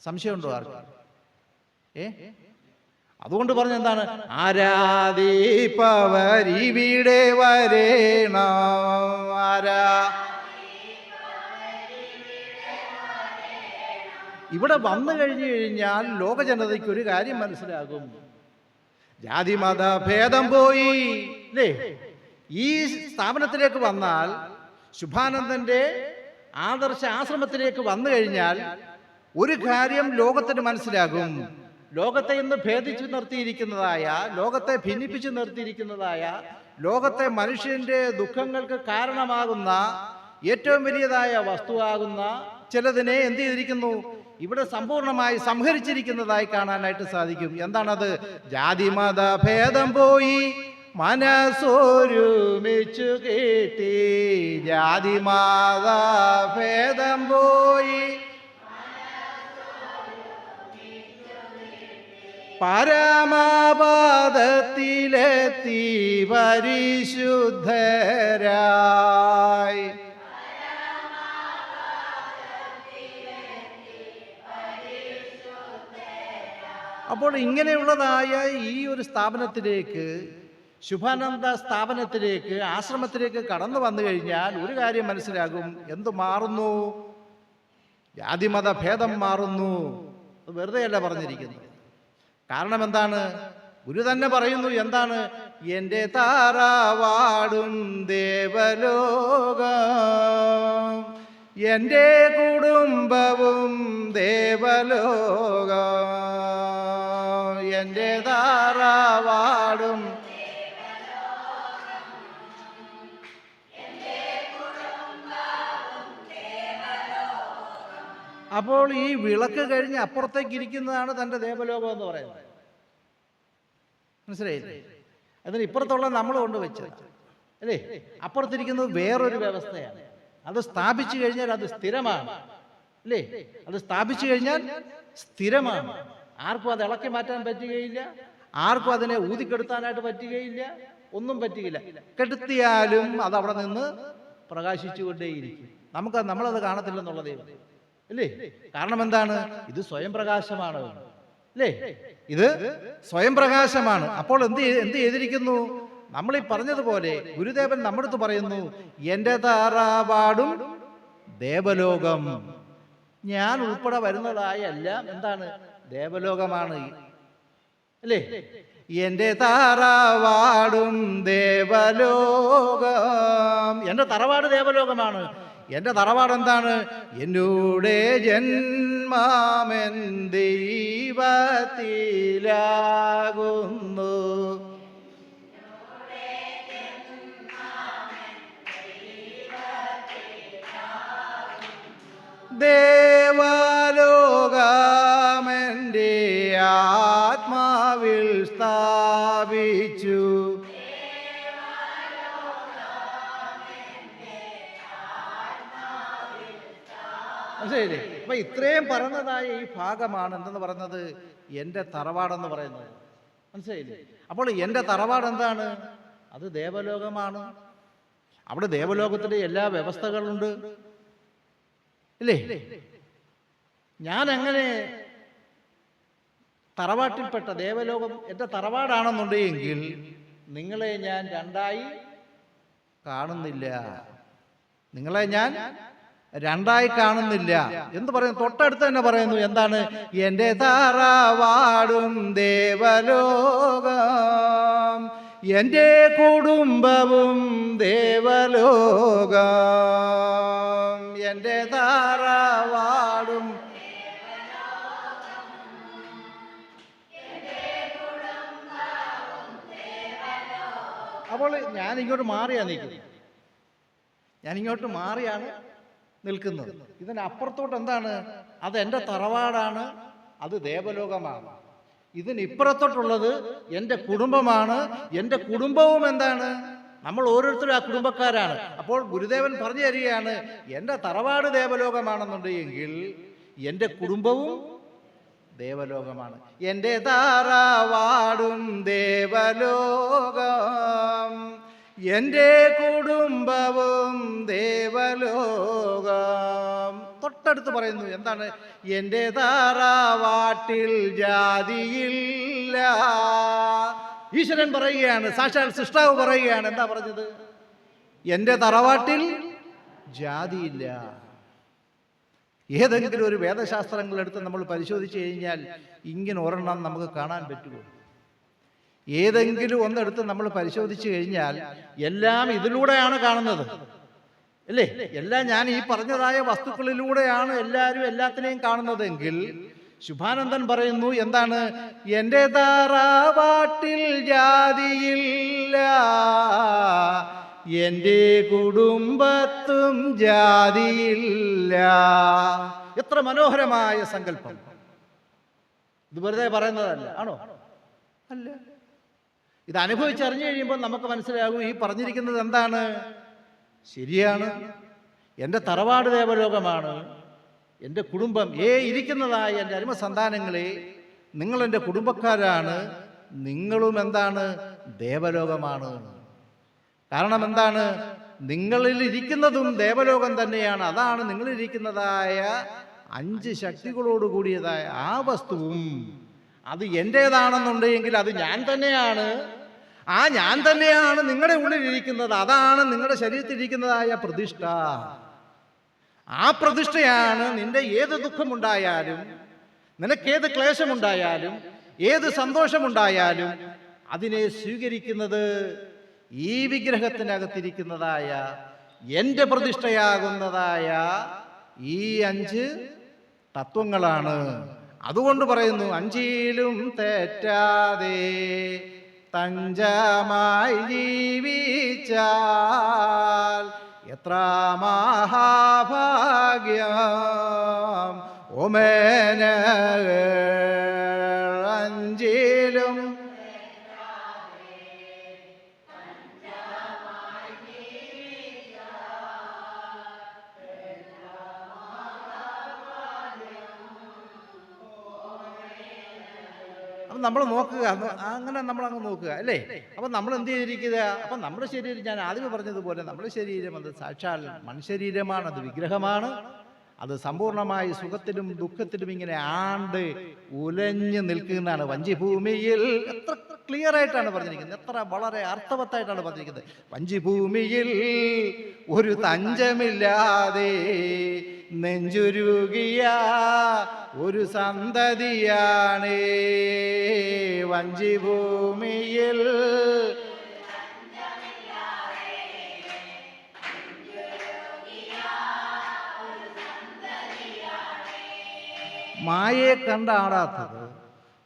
Speaker 1: സംശയമുണ്ടോ ആർക്കും? അതുകൊണ്ട് പറഞ്ഞ എന്താണ്? ആരാധിപ്പവരിവിടെ വരേണം. ഇവിടെ വന്നു കഴിഞ്ഞാൽ ലോക ജനതയ്ക്ക് ഒരു കാര്യം മനസ്സിലാകും. ജാതി മത ഭേദം പോയി, അല്ലേ? ഈ സ്ഥാപനത്തിലേക്ക് വന്നാൽ, ശുഭാനന്ദന്റെ ആദർശ ആശ്രമത്തിലേക്ക് വന്നു കഴിഞ്ഞാൽ ഒരു കാര്യം ലോകത്തിന് മനസ്സിലാകും. ലോകത്തെ ഇന്ന് ഭേദിച്ചു നിർത്തിയിരിക്കുന്നതായ, ലോകത്തെ ഭിന്നിപ്പിച്ചു നിർത്തിയിരിക്കുന്നതായ, ലോകത്തെ മനുഷ്യന്റെ ദുഃഖങ്ങൾക്ക് കാരണമാകുന്ന ഏറ്റവും വലിയതായ വസ്തുവാകുന്ന ചിലതിനെ എന്ത് ചെയ്തിരിക്കുന്നു? ഇവിടെ സമ്പൂർണമായി സംഹരിച്ചിരിക്കുന്നതായി കാണാനായിട്ട് സാധിക്കും. എന്താണത്? ജാതി മത ഭേദം പോയി മനസ്സൊരുമിച്ചു കേട്ടി. ജാതി മത ഭേദം പോയി പരമപദത്തിലെത്തി പരിശുദ്ധരായി. അപ്പോൾ ഇങ്ങനെയുള്ളതായ ഈ ഒരു സ്ഥാപനത്തിലേക്ക്, ശുഭാനന്ദ സ്ഥാപനത്തിലേക്ക്, ആശ്രമത്തിലേക്ക് കടന്നു വന്നു കഴിഞ്ഞാൽ ഒരു കാര്യം മനസ്സിലാകും. എന്തു മാറുന്നു? ജാതിമത ഭേദം മാറുന്നു. വെറുതെയല്ല പറഞ്ഞിരിക്കുന്നത്. കാരണം എന്താണ്? ഗുരു തന്നെ പറയുന്നു എന്താണ്? എൻ്റെ താറാവാടും ദേവലോകം, എൻ്റെ കുടുംബവും ദേവലോകം, എൻ്റെ താറാവാടും. അപ്പോൾ ഈ വിളക്ക് കഴിഞ്ഞ് അപ്പുറത്തേക്ക് ഇരിക്കുന്നതാണ് തൻ്റെ ദേവലോകം എന്ന് പറയുന്നത്. മനസ്സിലായില്ലേ? അതിന് ഇപ്പുറത്തുള്ള നമ്മൾ കൊണ്ടുവച്ചത് അല്ലേ? അപ്പുറത്തിരിക്കുന്നത് വേറൊരു വ്യവസ്ഥയാണ്. അത് സ്ഥാപിച്ചു കഴിഞ്ഞാൽ അത് സ്ഥിരമാണ് അല്ലേ? അത് സ്ഥാപിച്ചു കഴിഞ്ഞാൽ സ്ഥിരമാണ്. ആർക്കും അത് ഇളക്കി മാറ്റാൻ പറ്റുകയില്ല, ആർക്കും അതിനെ ഊതിക്കെടുത്താനായിട്ട് പറ്റുകയില്ല, ഒന്നും പറ്റുകയില്ല. കെടുത്തിയാലും അത് അവിടെ നിന്ന് പ്രകാശിച്ചുകൊണ്ടേയിരിക്കും. നമ്മളത് കാണത്തില്ലെന്നുള്ളതേ അല്ലേ? കാരണം എന്താണ്? ഇത് സ്വയം പ്രകാശമാണ് അല്ലേ? ഇത് സ്വയം പ്രകാശമാണ്. അപ്പോൾ എന്ത് ചെയ്തിരിക്കുന്നു? നമ്മൾ ഈ പറഞ്ഞതുപോലെ ഗുരുദേവൻ നമ്മുടെ അടുത്ത് പറയുന്നു, എൻ്റെ താറാവാടും ദേവലോകം. ഞാൻ ഉൾപ്പെടെ വരുന്നതായ എല്ലാം എന്താണ്? ദേവലോകമാണ് അല്ലേ? എൻ്റെ താറാവാടും ദേവലോകം. എൻ്റെ തറവാട് ദേവലോകമാണ്. എൻ്റെ തറവാട് എന്താണ്? എന്നൂടെ ജന്മാമെൻ ദൈവത്തിലാകുന്നു. ദേവലോകമെൻ്റെ ആത്മാവിൽ സ്ഥാപിച്ചു. മനസ്സിലായില്ലേ? അപ്പൊ ഇത്രയും പറഞ്ഞതായ ഈ ഭാഗമാണ് എന്തെന്ന് പറയുന്നത്? എൻ്റെ തറവാടെന്ന് പറയുന്നത്. മനസ്സിലായില്ലേ? അപ്പോൾ എൻ്റെ തറവാട് എന്താണ്? അത് ദേവലോകമാണ്. അവിടെ ദേവലോകത്തിൻ്റെ എല്ലാ വ്യവസ്ഥകളുണ്ട് ഇല്ലേ? ഞാൻ അങ്ങനെ തറവാട്ടിൽപ്പെട്ട ദേവലോകം എൻ്റെ തറവാടാണെന്നുണ്ടെങ്കിൽ നിങ്ങളെ ഞാൻ രണ്ടായി കാണുന്നില്ല. നിങ്ങളെ ഞാൻ രണ്ടായി കാണുന്നില്ല എന്ന് പറയുന്നു. തൊട്ടടുത്ത് തന്നെ പറയുന്നു എന്താണ്? എൻ്റെ തറവാടും ദേവലോകം, എൻ്റെ കുടുംബവും ദേവലോകം, എൻ്റെ തറവാടും. അപ്പോൾ ഞാനിങ്ങോട്ട് മാറിയാണ് നിൽക്കുന്നത്. ഇതിനപ്പുറത്തോട്ട് എന്താണ്? അത് എൻ്റെ തറവാടാണ്, അത് ദേവലോകമാണ്. ഇതിനിപ്പുറത്തോട്ടുള്ളത് എൻ്റെ കുടുംബമാണ്. എൻ്റെ കുടുംബവും എന്താണ്? നമ്മൾ ഓരോരുത്തരും ആ കുടുംബക്കാരാണ്. അപ്പോൾ ഗുരുദേവൻ പറഞ്ഞു തരികയാണ്, എൻ്റെ തറവാട് ദേവലോകമാണെന്നുണ്ടെങ്കിൽ എൻ്റെ കുടുംബവും ദേവലോകമാണ്. എൻ്റെ തറവാടും ദേവലോകം, എൻ്റെ കുടുംബവും ദേവലോകം. തൊട്ടടുത്ത് പറയുന്നു എന്താണ്? എൻ്റെ തറവാട്ടിൽ ജാതിയില്ല. ഈശ്വരൻ പറയുകയാണ്, സാക്ഷാൽ സൃഷ്ടാവ് പറയുകയാണ്. എന്താ പറഞ്ഞത്? എൻ്റെ തറവാട്ടിൽ ജാതിയില്ല. ഏതെങ്കിലും ഒരു വേദശാസ്ത്രങ്ങൾ എടുത്ത് നമ്മൾ പരിശോധിച്ചു കഴിഞ്ഞാൽ ഇങ്ങനെ ഒരെണ്ണം നമുക്ക് കാണാൻ പറ്റുമോ? ഏതെങ്കിലും ഒന്നെടുത്ത് നമ്മൾ പരിശോധിച്ചു കഴിഞ്ഞാൽ എല്ലാം ഇതിലൂടെയാണ് കാണുന്നത് അല്ലേ? എല്ലാം ഞാൻ ഈ പറഞ്ഞതായ വസ്തുക്കളിലൂടെയാണ് എല്ലാവരും എല്ലാത്തിനെയും കാണുന്നതെങ്കിൽ ശുഭാനന്ദൻ പറയുന്നു എന്താണ്? എൻ്റെ തറവാട്ടിൽ ജാതിയില്ല, എൻ്റെ കുടുംബത്തും ജാതിയില്ല. എത്ര മനോഹരമായ സങ്കല്പം! ഇത് വെറുതെ പറയുന്നതല്ല, ആണോ? അല്ല. ഇത് അനുഭവിച്ചറിഞ്ഞു കഴിയുമ്പോൾ നമുക്ക് മനസ്സിലാകും ഈ പറഞ്ഞിരിക്കുന്നത് എന്താണ്? ശരിയാണ്. എൻ്റെ തറവാട് ദേവലോകമാണ്, എൻ്റെ കുടുംബം ഇരിക്കുന്നതായ എൻ്റെ അരുമസന്താനങ്ങളെ, നിങ്ങൾ എൻ്റെ കുടുംബക്കാരാണ്, നിങ്ങളും എന്താണ്? ദേവലോകമാണ്. കാരണം എന്താണ്? നിങ്ങളിൽ ഇരിക്കുന്നതും ദേവലോകം തന്നെയാണ്. അതാണ് നിങ്ങളിരിക്കുന്നതായ 5 ശക്തികളോട് കൂടിയതായ ആ വസ്തുവും അത് എൻ്റേതാണെന്നുണ്ടെങ്കിൽ അത് ഞാൻ തന്നെയാണ്. ആ ഞാൻ തന്നെയാണ് നിങ്ങളുടെ ഉള്ളിലിരിക്കുന്നത്. അതാണ് നിങ്ങളുടെ ശരീരത്തിലിരിക്കുന്നതായ പ്രതിഷ്ഠ. ആ പ്രതിഷ്ഠയാണ് നിന്റെ ഏത് ദുഃഖമുണ്ടായാലും, നിനക്കേത് ക്ലേശമുണ്ടായാലും, ഏത് സന്തോഷമുണ്ടായാലും അതിനെ സ്വീകരിക്കുന്നത് ഈ വിഗ്രഹത്തിനകത്തിരിക്കുന്നതായ എൻ്റെ പ്രതിഷ്ഠയാകുന്നതായ ഈ 5 തത്വങ്ങളാണ്. അതുകൊണ്ട് പറയുന്നു, അഞ്ചിലും തെറ്റാതെ തഞ്ചമായി ജീവിച്ചാൽ എത്ര മഹാഭാഗ്യം. ഓമേന അഞ്ചിലും അപ്പം നമ്മൾ നോക്കുക, അങ്ങനെ നമ്മളങ്ങ് നോക്കുക അല്ലേ. അപ്പം നമ്മൾ എന്ത് ചെയ്തിരിക്കുക? അപ്പം നമ്മുടെ ശരീരം, ഞാൻ ആദ്യമേ പറഞ്ഞതുപോലെ, നമ്മുടെ ശരീരം അത് സാക്ഷാൽ മൺശരീരമാണ്, അത് വിഗ്രഹമാണ്. അത് സമ്പൂർണമായി സുഖത്തിലും ദുഃഖത്തിലും ഇങ്ങനെ ആണ്ട് ഉലഞ്ഞു നിൽക്കുന്നതാണ്. വഞ്ചിഭൂമിയിൽ എത്ര ക്ലിയർ ആയിട്ടാണ് പറഞ്ഞിരിക്കുന്നത്, എത്ര വളരെ അർത്ഥവത്തായിട്ടാണ് പറഞ്ഞിരിക്കുന്നത്. വഞ്ചിഭൂമിയിൽ ഒരു തഞ്ചമില്ലാതെ നെഞ്ചുരുകിയ ഒരു സന്തതിയാണ് വഞ്ചിഭൂമിയിൽ. മായയെ കണ്ടാടാത്തത്,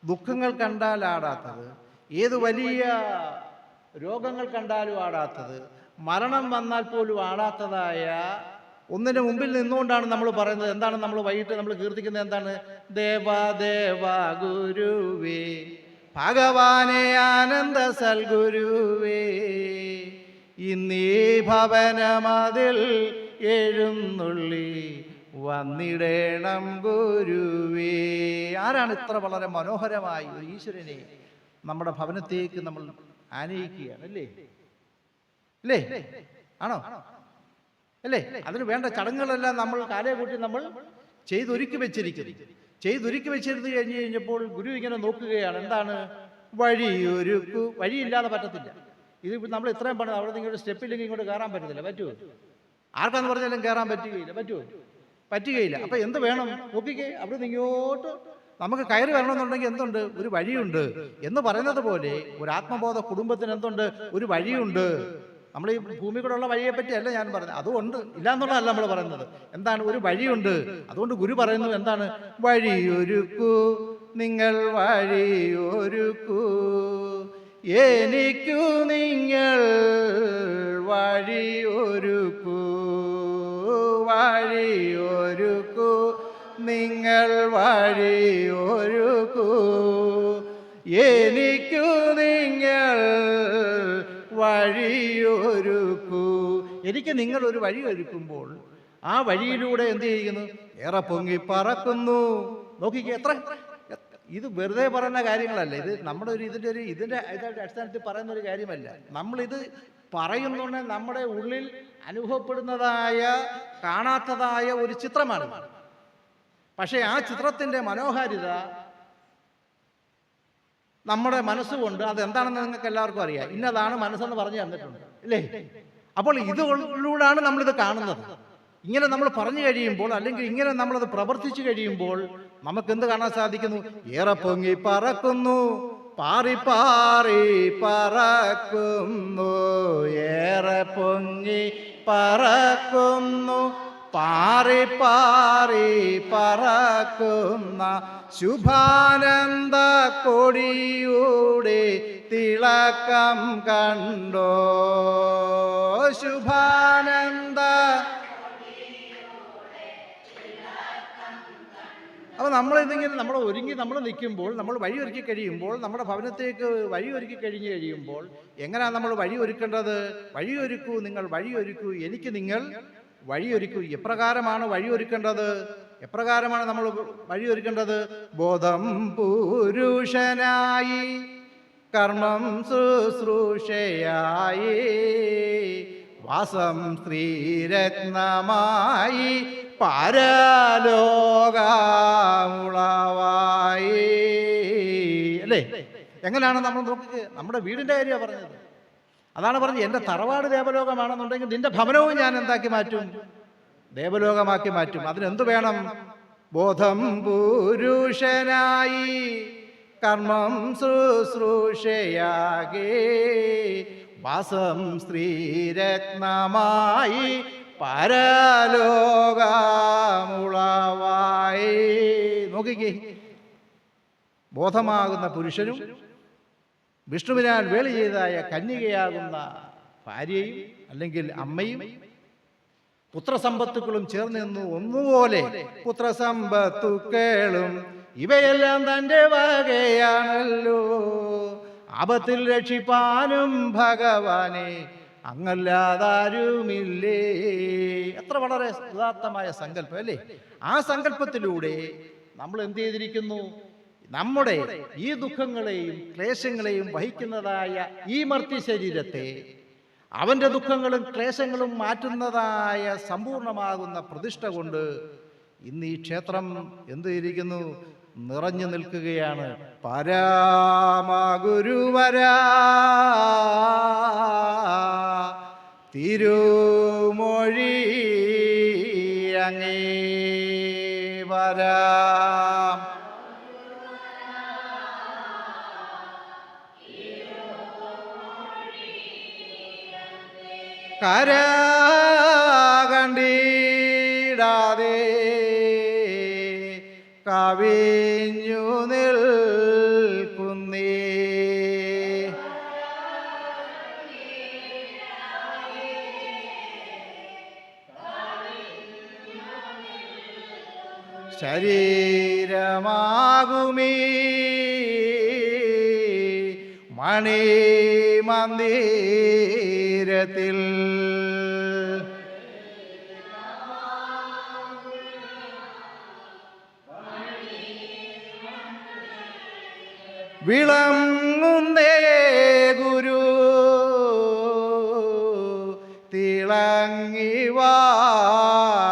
Speaker 1: ദുഃഖങ്ങൾ കണ്ടാൽ ആടാത്തത്, ഏത് വലിയ രോഗങ്ങൾ കണ്ടാലും ആടാത്തത്, മരണം വന്നാൽ പോലും ആടാത്തതായ ഒന്നിന് മുമ്പിൽ നിന്നുകൊണ്ടാണ് നമ്മൾ പറയുന്നത്. എന്താണ് നമ്മൾ വൈകിട്ട് നമ്മൾ കീർത്തിക്കുന്നത്? എന്താണ്? ദേവ ഗുരുവേ, ഭഗവാനെ ആനന്ദ സൽഗുരുവേ, ഇന്നീ ഭവനമതിൽ എഴുന്നള്ളി വന്നിടേണം ഗുരുവേ. ആരാണ് ഇത്ര വളരെ മനോഹരമായി ഒരു ഈശ്വരനെ നമ്മുടെ ഭവനത്തേക്ക് നമ്മൾ ആനയിക്കുകയാണ് അല്ലേ? അല്ലേ? ആണോ? അല്ലേ? അതിന് വേണ്ട ചടങ്ങുകളെല്ലാം നമ്മൾ കാലേ കൂട്ടി നമ്മൾ ചെയ്തൊരുക്കി വെച്ചിരിക്കുന്നു. ചെയ്തൊരുക്കി വെച്ചിരുന്ന് കഴിഞ്ഞപ്പോൾ ഗുരു ഇങ്ങനെ നോക്കുകയാണ്. എന്താണ്? വഴിയൊരുക്കു. വഴിയില്ലാതെ പറ്റത്തില്ല. ഇത് നമ്മൾ ഇത്രയും പണം അവിടെ നിങ്ങളുടെ സ്റ്റെപ്പില്ലെങ്കിൽ ഇങ്ങോട്ട് കയറാൻ പറ്റത്തില്ല. പറ്റുമോ? ആർക്കാന്ന് പറഞ്ഞാലും കയറാൻ പറ്റുകയില്ല. പറ്റുമോ? പറ്റുകയില്ല. അപ്പൊ എന്ത് വേണം? നോക്കിക്കേ, അവിടെ നിന്ന് ഇങ്ങോട്ട് നമുക്ക് കയറി വരണമെന്നുണ്ടെങ്കിൽ എന്തുണ്ട്? ഒരു വഴിയുണ്ട് എന്ന് പറയുന്നത് പോലെ ഒരു ആത്മബോധ കുടുംബത്തിന് എന്തുണ്ട്? ഒരു വഴിയുണ്ട്. നമ്മൾ ഈ ഭൂമി കൂടെ ഉള്ള വഴിയെ പറ്റിയല്ല ഞാൻ പറഞ്ഞത്. അതുകൊണ്ട് ഇല്ല എന്നുള്ളതല്ല നമ്മൾ പറയുന്നത്. എന്താണ്? ഒരു വഴിയുണ്ട്. അതുകൊണ്ട് ഗുരു പറയുന്നു എന്താണ്? വഴിയൊരുക്കൂ, നിങ്ങൾ വഴിയൊരുക്കൂ, എനിക്കു നിങ്ങൾ വഴിയൊരുക്കൂ, വഴിയൊരുക്കൂ, നിങ്ങൾ വഴിയൊരുക്കൂ, എനിക്കു നിങ്ങൾ വഴിയൊരുക്കൂ. എനിക്ക് നിങ്ങൾ ഒരു വഴി ഒരുക്കുമ്പോൾ ആ വഴിയിലൂടെ എന്ത് ചെയ്യുന്നു? ഏറെ പൊങ്ങി പറക്കുന്നു. നോക്കിക്കേ, എത്ര ഇത് വെറുതെ പറയുന്ന കാര്യങ്ങളല്ല. ഇത് നമ്മുടെ ഒരു ഇതിന്റെ അടിസ്ഥാനത്തിൽ പറയുന്ന ഒരു കാര്യമല്ല. നമ്മളിത് പറയുന്നുണ്ട് നമ്മുടെ ഉള്ളിൽ അനുഭവപ്പെടുന്നതായ കാണാത്തതായ ഒരു ചിത്രമാണ്. പക്ഷേ ആ ചിത്രത്തിന്റെ മനോഹാരിത നമ്മുടെ മനസ്സുകൊണ്ട് അതെന്താണെന്ന് നിങ്ങൾക്ക് എല്ലാവർക്കും അറിയാം. ഇന്നതാണ് മനസ്സെന്ന് പറഞ്ഞു തന്നിട്ടുണ്ട് അല്ലേ? അപ്പോൾ ഇതിലൂടെയാണ് നമ്മളിത് കാണുന്നത്. ഇങ്ങനെ നമ്മൾ പറഞ്ഞു കഴിയുമ്പോൾ, അല്ലെങ്കിൽ ഇങ്ങനെ നമ്മളത് പ്രവർത്തിച്ചു കഴിയുമ്പോൾ നമുക്ക് എന്ത് കാണാൻ സാധിക്കുന്നു? ഏറെ പൊങ്ങി പറക്കുന്നു, പാറി പാറി പറക്കുന്നു, ഏറെ പൊങ്ങി പറക്കുന്നു, പാറി പാറി പറക്കുന്ന ശുഭാനന്ദ കൊടിയുടെ തിളക്കം കണ്ടോ? ശുഭാനന്ദ. അപ്പോൾ നമ്മളിതിങ്ങനെ നമ്മൾ നിൽക്കുമ്പോൾ, നമ്മൾ വഴിയൊരുക്കി കഴിയുമ്പോൾ, നമ്മുടെ ഭവനത്തേക്ക് വഴിയൊരുക്കി കഴിഞ്ഞ് കഴിയുമ്പോൾ എങ്ങനെയാണ് നമ്മൾ വഴിയൊരുക്കേണ്ടത്? വഴിയൊരുക്കൂ, നിങ്ങൾ വഴിയൊരുക്കൂ, എനിക്ക് നിങ്ങൾ വഴിയൊരുക്കൂ. എപ്രകാരമാണ് വഴിയൊരുക്കേണ്ടത്? എപ്രകാരമാണ് നമ്മൾ വഴിയൊരുക്കേണ്ടത്? ബോധം പുരുഷനായി, കർമ്മം ശുശ്രൂഷയായി, വാസം ശ്രീരത്നമായി, പാരലോകമുളവായി. അല്ലേ? എങ്ങനെയാണ് നമ്മൾ നോക്കുക? നമ്മുടെ വീടിന്റെ കാര്യമാണ് പറഞ്ഞത്. അതാണ് പറഞ്ഞത്, എൻ്റെ തറവാട് ദേവലോകമാണെന്നുണ്ടെങ്കിൽ നിന്റെ ഭവനവും ഞാൻ എന്താക്കി മാറ്റും? ദേവലോകമാക്കി മാറ്റും. അതിനെന്തു വേണം? ബോധം പുരുഷനായി, കർമ്മം ശുശ്രൂഷയാകെ വാസം സ്ത്രീരത്നമായി പരലോകമുളവായി. നോക്കിക്കേ, ബോധമാകുന്ന പുരുഷനും വിഷ്ണുവിനാൽ വേളി ചെയ്തതായ കന്യകയാകുന്ന ഭാര്യയും അല്ലെങ്കിൽ അമ്മയും പുത്രസമ്പത്തുക്കളും ചേർന്ന് നിന്ന് ഒന്നുപോലെ പുത്രസമ്പത്തുക്കളും ഇവയെല്ലാം തൻ്റെ വകയാണല്ലോ. ആപത്തിൽ രക്ഷിപ്പാനും ഭഗവാനെ അങ്ങല്ലാതാരുമില്ലേ. എത്ര വളരെ ഉദാത്തമായ സങ്കല്പം അല്ലേ. ആ സങ്കല്പത്തിലൂടെ നമ്മൾ എന്ത് ചെയ്തിരിക്കുന്നു? നമ്മുടെ ഈ ദുഃഖങ്ങളെയും ക്ലേശങ്ങളെയും വഹിക്കുന്നതായ ഈ മർത്യ ശരീരത്തെ അവൻ്റെ ദുഃഖങ്ങളും ക്ലേശങ്ങളും മാറ്റുന്നതായ സമ്പൂർണമാകുന്ന പ്രതിഷ്ഠ കൊണ്ട് ഇന്ന് ഈ ക്ഷേത്രം എന്ത് ചെയ്തിരിക്കുന്നു? നിറഞ്ഞു നിൽക്കുകയാണ്. പരമഗുരുവരാ തിരുമൊഴി അങ്ങേ വരാ. കര കണ്ടിടാതെ കവിഞ്ഞു നിൽക്കുന്നേ. ശരീരമാകുമീ മണിമന്ദിരത്തിൽ വിളങ്ങുന്നേ ഗുരു തിളങ്ങി വാഴുന്നേ.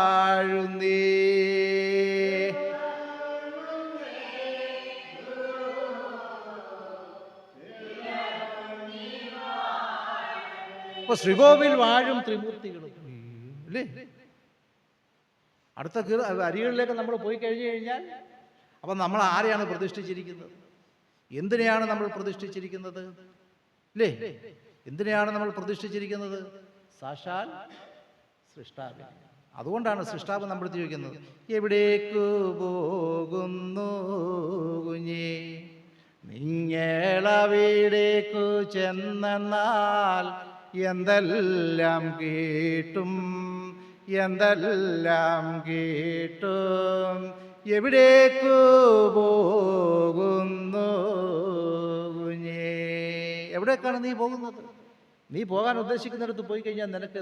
Speaker 1: ഇപ്പൊ ശ്രീകോവിൽ വാഴും ത്രിമൂർത്തികളും അല്ലേ. അടുത്ത അരികളിലേക്ക് നമ്മൾ പോയി കഴിഞ്ഞു കഴിഞ്ഞാൽ അപ്പം നമ്മൾ ആരെയാണ് പ്രതിഷ്ഠിച്ചിരിക്കുന്നത്? എന്തിനെയാണ് നമ്മൾ പ്രതിഷ്ഠിച്ചിരിക്കുന്നത്? അല്ലേ, എന്തിനെയാണ് നമ്മൾ പ്രതിഷ്ഠിച്ചിരിക്കുന്നത്? സാക്ഷാൽ സൃഷ്ടാവ്. അതുകൊണ്ടാണ് സൃഷ്ടാവ് നമ്മൾ ചോദിക്കുന്നത്, എവിടേക്കു പോകുന്നു കുഞ്ഞേ, നിങ്ങളവിടേക്കു ചെന്നാൽ എന്തെല്ലാം കേട്ടും എന്തെല്ലാം കേട്ടും. എവിടേക്കു പോകുന്നു കുഞ്ഞേ? എവിടേക്കാണ് നീ പോകുന്നത്? നീ പോകാൻ ഉദ്ദേശിക്കുന്നിടത്ത് പോയി കഴിഞ്ഞാൽ നിനക്ക്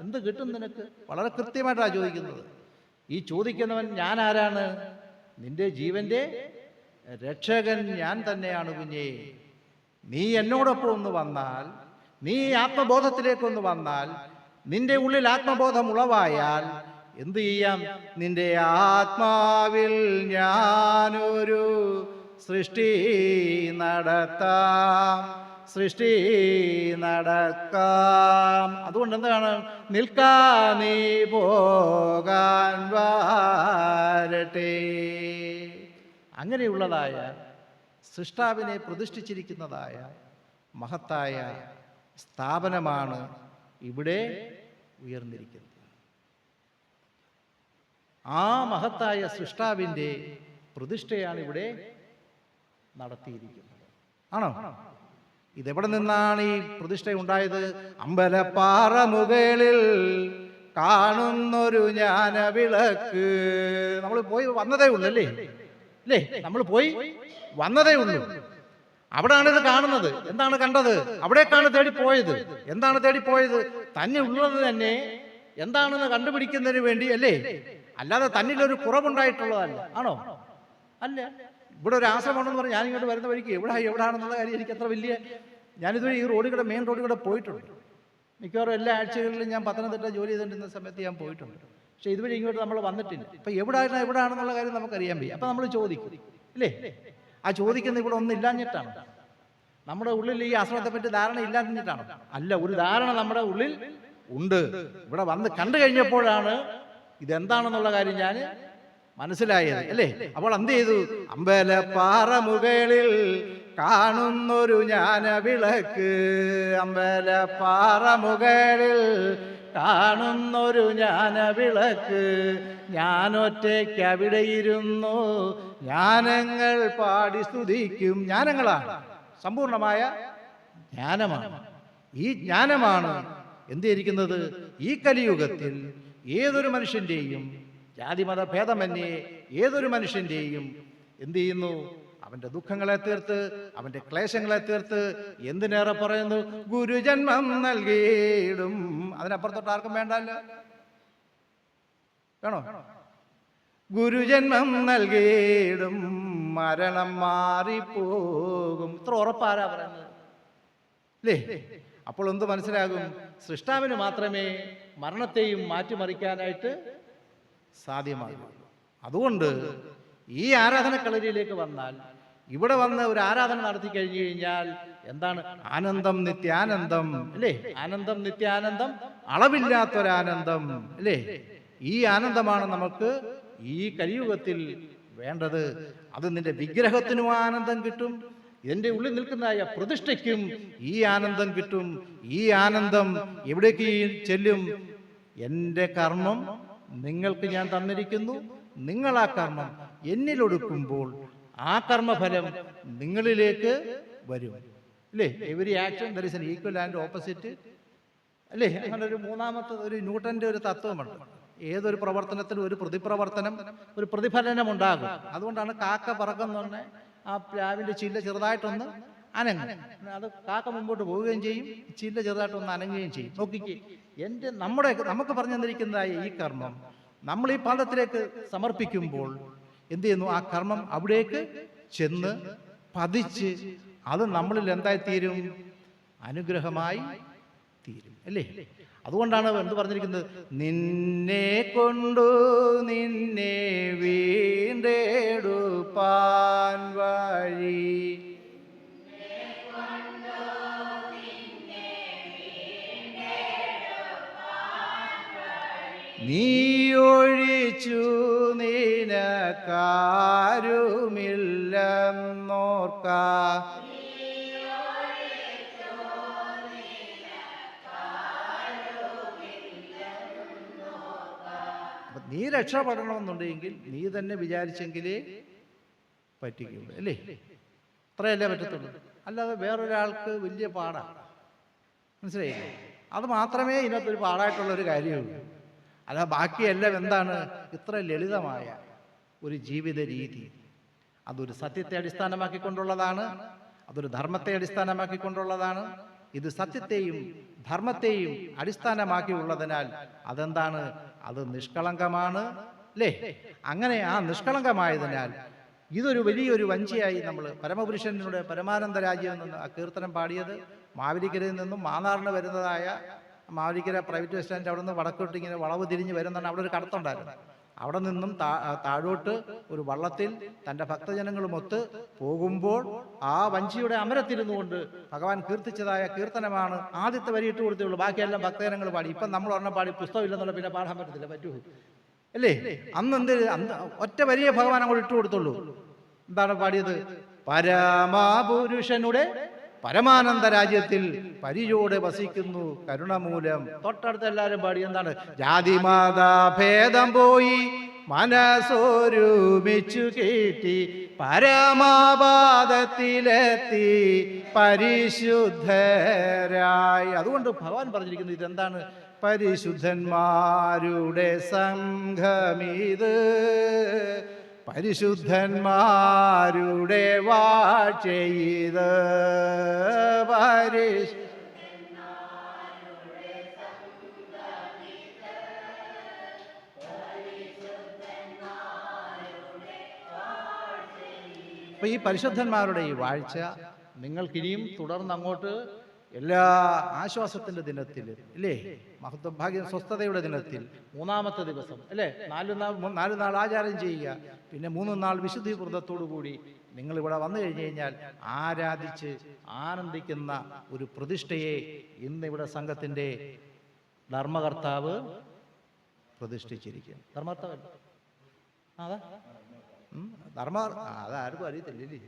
Speaker 1: എന്ത് കിട്ടും? നിനക്ക് വളരെ കൃത്യമായിട്ടാണ് ചോദിക്കുന്നത്. ഈ ചോദിക്കുന്നവൻ ഞാൻ ആരാണ്? നിന്റെ ജീവന്റെ രക്ഷകൻ ഞാൻ തന്നെയാണ് കുഞ്ഞേ. നീ എന്നോടൊപ്പം ഒന്ന് വന്നാൽ, നീ ആത്മബോധത്തിലേക്കൊന്ന് വന്നാൽ, നിന്റെ ഉള്ളിൽ ആത്മബോധം ഉളവായാൽ എന്തു ചെയ്യാം? നിന്റെ ആത്മാവിൽ ഞാനൊരു സൃഷ്ടി നടത്താം, സൃഷ്ടി നടക്കാം. അതുകൊണ്ട് എന്താണ്? നിൽക്കാ നീ പോകാൻ വാരട്ടെ. അങ്ങനെയുള്ളതായ സൃഷ്ടാവിനെ പ്രതിഷ്ഠിച്ചിരിക്കുന്നതായ മഹത്തായ സ്ഥാപനമാണ് ഇവിടെ ഉയർന്നിരിക്കുന്നത്. ആ മഹത്തായ സൃഷ്ടാവിൻ്റെ പ്രതിഷ്ഠയാണ് ഇവിടെ നടത്തിയിരിക്കുന്നത്. ആണോ? ഇതെവിടെ നിന്നാണ് ഈ പ്രതിഷ്ഠ ഉണ്ടായത്? അമ്പലപ്പാറ മുകളിൽ കാണുന്നൊരു ജ്ഞാനവിളക്ക്. നമ്മൾ പോയി വന്നതേ ഉള്ളൂ അല്ലേ? നമ്മൾ പോയി വന്നതേ ഉള്ളൂ. അവിടാണ് ഇത് കാണുന്നത്. എന്താണ് കണ്ടത്? അവിടേക്കാണ് തേടിപ്പോയത്. എന്താണ് തേടിപ്പോയത്? തന്നെ ഉള്ളത് തന്നെ എന്താണെന്ന് കണ്ടുപിടിക്കുന്നതിന് വേണ്ടി അല്ലേ, അല്ലാതെ തന്നിലൊരു കുറവുണ്ടായിട്ടുള്ളതല്ല. ആണോ? അല്ല. ഇവിടെ ഒരു ആശ്രമമാണെന്ന് പറഞ്ഞാൽ ഞാൻ ഇങ്ങോട്ട് വരുന്ന വഴിക്ക് എവിടാണെന്നുള്ള കാര്യം എനിക്ക് അത്ര വലിയ, ഞാനിതുവരെ ഈ റോഡിലൂടെ മെയിൻ റോഡിലൂടെ പോയിട്ടുണ്ട്. മിക്കവാറും എല്ലാ ആഴ്ചകളിലും ഞാൻ പത്തനംതിട്ട ജോലി ചെയ്തുകൊണ്ടിരുന്ന സമയത്ത് ഞാൻ പോയിട്ടുണ്ട്. പക്ഷെ ഇതുവരെ ഇങ്ങോട്ട് നമ്മൾ വന്നിട്ടില്ല. അപ്പം എവിടാണെന്നുള്ള കാര്യം നമുക്കറിയാൻ വയ്യ. അപ്പം നമ്മൾ ചോദിക്കും അല്ലേ? ആ ചോദിക്കുന്ന ഇവിടെ ഒന്നും ഇല്ലാഞ്ഞിട്ടാണ്. നമ്മുടെ ഉള്ളിൽ ഈ ആശ്രമത്തെപ്പറ്റി ധാരണ ഇല്ലാഞ്ഞിട്ടാണ്? അല്ല, ഒരു ധാരണ നമ്മുടെ ഉള്ളിൽ ഉണ്ട്. ഇവിടെ വന്ന് കണ്ടു കഴിഞ്ഞപ്പോഴാണ് ഇതെന്താണെന്നുള്ള കാര്യം ഞാൻ മനസ്സിലായത് അല്ലേ? അപ്പോൾ എന്ത് ചെയ്തു? അമ്പലപ്പാറ മുകളിൽ കാണുന്നൊരു ജ്ഞാനവിളക്ക്, അമ്പലപ്പാറ മുകളിൽ കാണുന്നൊരു ജ്ഞാനവിളക്ക്, ഞാനൊറ്റയ്ക്ക് അവിടെ ഇരുന്നു ജ്ഞാനങ്ങൾ പാടി സ്തുതിക്കും. ജ്ഞാനങ്ങളാണ്, സമ്പൂർണമായ ജ്ഞാനമാണ്. ഈ ജ്ഞാനമാണ് എന്ത് ചെയ്തിരിക്കുന്നത്? ഈ കലിയുഗത്തിൽ ഏതൊരു മനുഷ്യൻ്റെയും ജാതിമത ഭേദമന്യേ ഏതൊരു മനുഷ്യൻ്റെയും എന്ത് ചെയ്യുന്നു? അവൻ്റെ ദുഃഖങ്ങളെ തീർത്ത്, അവൻ്റെ ക്ലേശങ്ങളെ തീർത്ത്, എന്തിനേറെ പറയുന്നു, ഗുരുജന്മം നൽകിയിടും. അതിനപ്പുറത്തോട്ട് ആർക്കും വേണ്ടല്ലോ, വേണോ? ഗുരുജന്മം നൽകിയിടും, മരണം മാറിപ്പോകും. ഇത്ര ഉറപ്പാരാ പറയുന്നത് അല്ലേ? അപ്പോൾ എന്ത് മനസ്സിലാകും? സൃഷ്ടാവിന് മാത്രമേ മരണത്തെയും മാറ്റിമറിക്കാനായിട്ട് സാധ്യമാകും. അതുകൊണ്ട് ഈ ആരാധനക്കളരിയിലേക്ക് വന്നാൽ, ഇവിടെ വന്ന് ഒരു ആരാധന നടത്തി കഴിഞ്ഞു കഴിഞ്ഞാൽ എന്താണ്? ആനന്ദം, നിത്യാനന്ദം അല്ലേ? ആനന്ദം, നിത്യാനന്ദം, അളവില്ലാത്തൊരാനന്ദം അല്ലേ? ഈ ആനന്ദമാണ് നമുക്ക് ഈ കലിയുഗത്തിൽ വേണ്ടത്. അത് നിന്റെ വിഗ്രഹത്തിനും ആനന്ദം കിട്ടും, എൻ്റെ ഉള്ളിൽ നിൽക്കുന്നതായ പ്രതിഷ്ഠയ്ക്കും ഈ ആനന്ദം കിട്ടും. ഈ ആനന്ദം എവിടേക്ക് ചെല്ലും? എൻ്റെ കർമ്മം നിങ്ങൾക്ക് ഞാൻ തന്നിരിക്കുന്നു, നിങ്ങൾ ആ കർമ്മം എന്നിലൊടുക്കുമ്പോൾ ആ കർമ്മഫലം നിങ്ങളിലേക്ക് വരും അല്ലേ? Every action there is an equal and opposite അല്ലേ? അങ്ങനെ ഒരു മൂന്നാമത്തെ ഒരു ന്യൂട്ടൻ്റെ ഒരു തത്വമുണ്ട്. ഏതൊരു പ്രവർത്തനത്തിലും ഒരു പ്രതിപ്രവർത്തനം, ഒരു പ്രതിഫലനം ഉണ്ടാകും. അതുകൊണ്ടാണ് കാക്ക പറക്കുന്ന ആ പ്ലാവിൻ്റെ ചില്ല ചെറുതായിട്ടൊന്ന് അനങ്ങും. അത് കാക്ക മുമ്പോട്ട് പോവുകയും ചെയ്യും, ചില്ല ചെറുതായിട്ടൊന്ന് അനങ്ങുകയും ചെയ്യും. നോക്കിക്കേ, നമുക്ക് പറഞ്ഞു തന്നിരിക്കുന്നതായ ഈ കർമ്മം നമ്മൾ ഈ പാദത്തിലേക്ക് സമർപ്പിക്കുമ്പോൾ എന്ത് ചെയ്യുന്നു? ആ കർമ്മം അവിടേക്ക് ചെന്ന് പതിച്ച് അത് നമ്മളിൽ എന്തായി തീരും? അനുഗ്രഹമായി തീരും അല്ലേ? അതുകൊണ്ടാണ് എന്ത് പറഞ്ഞിരിക്കുന്നത്? നിന്നെ കൊണ്ടു നിന്നെ വീണ്ടെടുപ്പാൻ വഴി, നീ ഒഴിച്ചു നിനക്കാരുമില്ലെന്നോർക്ക. നീ രക്ഷപ്പെടണമെന്നുണ്ടെങ്കിൽ നീ തന്നെ വിചാരിച്ചെങ്കിലേ പറ്റിക്കുള്ളൂ അല്ലേ? അത്രയല്ലേ പറ്റത്തുള്ളൂ. അല്ലാതെ വേറൊരാൾക്ക് വലിയ പാടാണ്, മനസ്സിലായില്ലേ? അത് മാത്രമേ ഇതിനകത്തൊരു പാടായിട്ടുള്ളൊരു കാര്യമുള്ളൂ. അല്ല, ബാക്കിയെല്ലാം എന്താണ്? ഇത്ര ലളിതമായ ഒരു ജീവിത രീതി. അതൊരു സത്യത്തെ അടിസ്ഥാനമാക്കിക്കൊണ്ടുള്ളതാണ്, അതൊരു ധർമ്മത്തെ അടിസ്ഥാനമാക്കിക്കൊണ്ടുള്ളതാണ്. ഇത് സത്യത്തെയും ധർമ്മത്തെയും അടിസ്ഥാനമാക്കിയുള്ളതിനാൽ അതെന്താണ്? അത് നിഷ്കളങ്കമാണ് അല്ലേ? അങ്ങനെ ആ നിഷ്കളങ്കമായതിനാൽ ഇതൊരു വലിയൊരു വഞ്ചിയായി നമ്മൾ പരമപുരുഷനോട് പരമാനന്ദ രാജ്യം നിന്ന് ആ കീർത്തനം പാടിയത് മാവേലിക്കരയിൽ നിന്നും മാന്നാറിന് വരുന്നതായ മാവേലിക്കര പ്രൈവറ്റ് ബസ് സ്റ്റാൻഡ് അവിടെ നിന്ന് വടക്കോട്ട് ഇങ്ങനെ വളവ് തിരിഞ്ഞ് വരുന്നതാണ്. അവിടെ ഒരു കടത്തുണ്ടായിരുന്നു. അവിടെ നിന്നും താഴോട്ട് ഒരു വള്ളത്തിൽ തൻ്റെ ഭക്തജനങ്ങളുമൊത്ത് പോകുമ്പോൾ ആ വഞ്ചിയുടെ അമരത്തിരുന്നു കൊണ്ട് ഭഗവാൻ കീർത്തിച്ചതായ കീർത്തനമാണ് ആദ്യത്തെ വരി ഇട്ട് കൊടുത്തുള്ളൂ. ബാക്കിയെല്ലാം ഭക്തജനങ്ങൾ പാടി. ഇപ്പം നമ്മൾ ഒരെണ്ണം പാടി പുസ്തകം ഇല്ലെന്നുള്ള പിന്നെ പാടാൻ പറ്റത്തില്ല, പറ്റൂ അല്ലേ? അന്ന് ഒറ്റ വരിയെ ഭഗവാൻ അങ്ങോട്ട് ഇട്ട് കൊടുത്തുള്ളൂ. എന്താണ് പാടിയത്? പരമാപുരുഷനുടെ പരമാനന്ദ രാജ്യത്തിൽ പരിയോടെ വസിക്കുന്നു കരുണമൂലം. തൊട്ടടുത്ത് എല്ലാവരും പാടി. എന്താണ്? ജാതിമത ഭേദം പോയി മനസ്സോരുമിച്ചു കയറ്റി പരമാപാദത്തിലെത്തി പരിശുദ്ധരായി. അതുകൊണ്ട് ഭഗവാൻ പറഞ്ഞിരിക്കുന്നത് ഇതെന്താണ്? പരിശുദ്ധന്മാരുടെ സംഘമിത്, പരിശുദ്ധന്മാരുടെ വാഴ്ചയിത്, അപ്പൊ ഈ പരിശുദ്ധന്മാരുടെ ഈ വാഴ്ച നിങ്ങൾക്കിനിയും തുടർന്ന് അങ്ങോട്ട് എല്ലാ ആശ്വാസത്തിന്റെ ദിനത്തിൽ ഇല്ലേ, മഹത്വഭാഗ്യം സ്വസ്ഥതയുടെ ദിനത്തിൽ മൂന്നാമത്തെ ദിവസം അല്ലേ, നാല് നാൾ ആചാരം ചെയ്യുക, പിന്നെ 3 നാൾ വിശുദ്ധി വ്രതത്തോടു കൂടി നിങ്ങൾ ഇവിടെ വന്നു കഴിഞ്ഞു കഴിഞ്ഞാൽ ആരാധിച്ച് ആനന്ദിക്കുന്ന ഒരു പ്രതിഷ്ഠയെ ഇന്നിവിടെ സംഘത്തിന്റെ ധർമ്മകർത്താവ് പ്രതിഷ്ഠിച്ചിരിക്കും. ധർമ്മകർത്താവല്ല, അതാ ധർമ്മ അതാർക്കും അറിയത്തില്ലേ.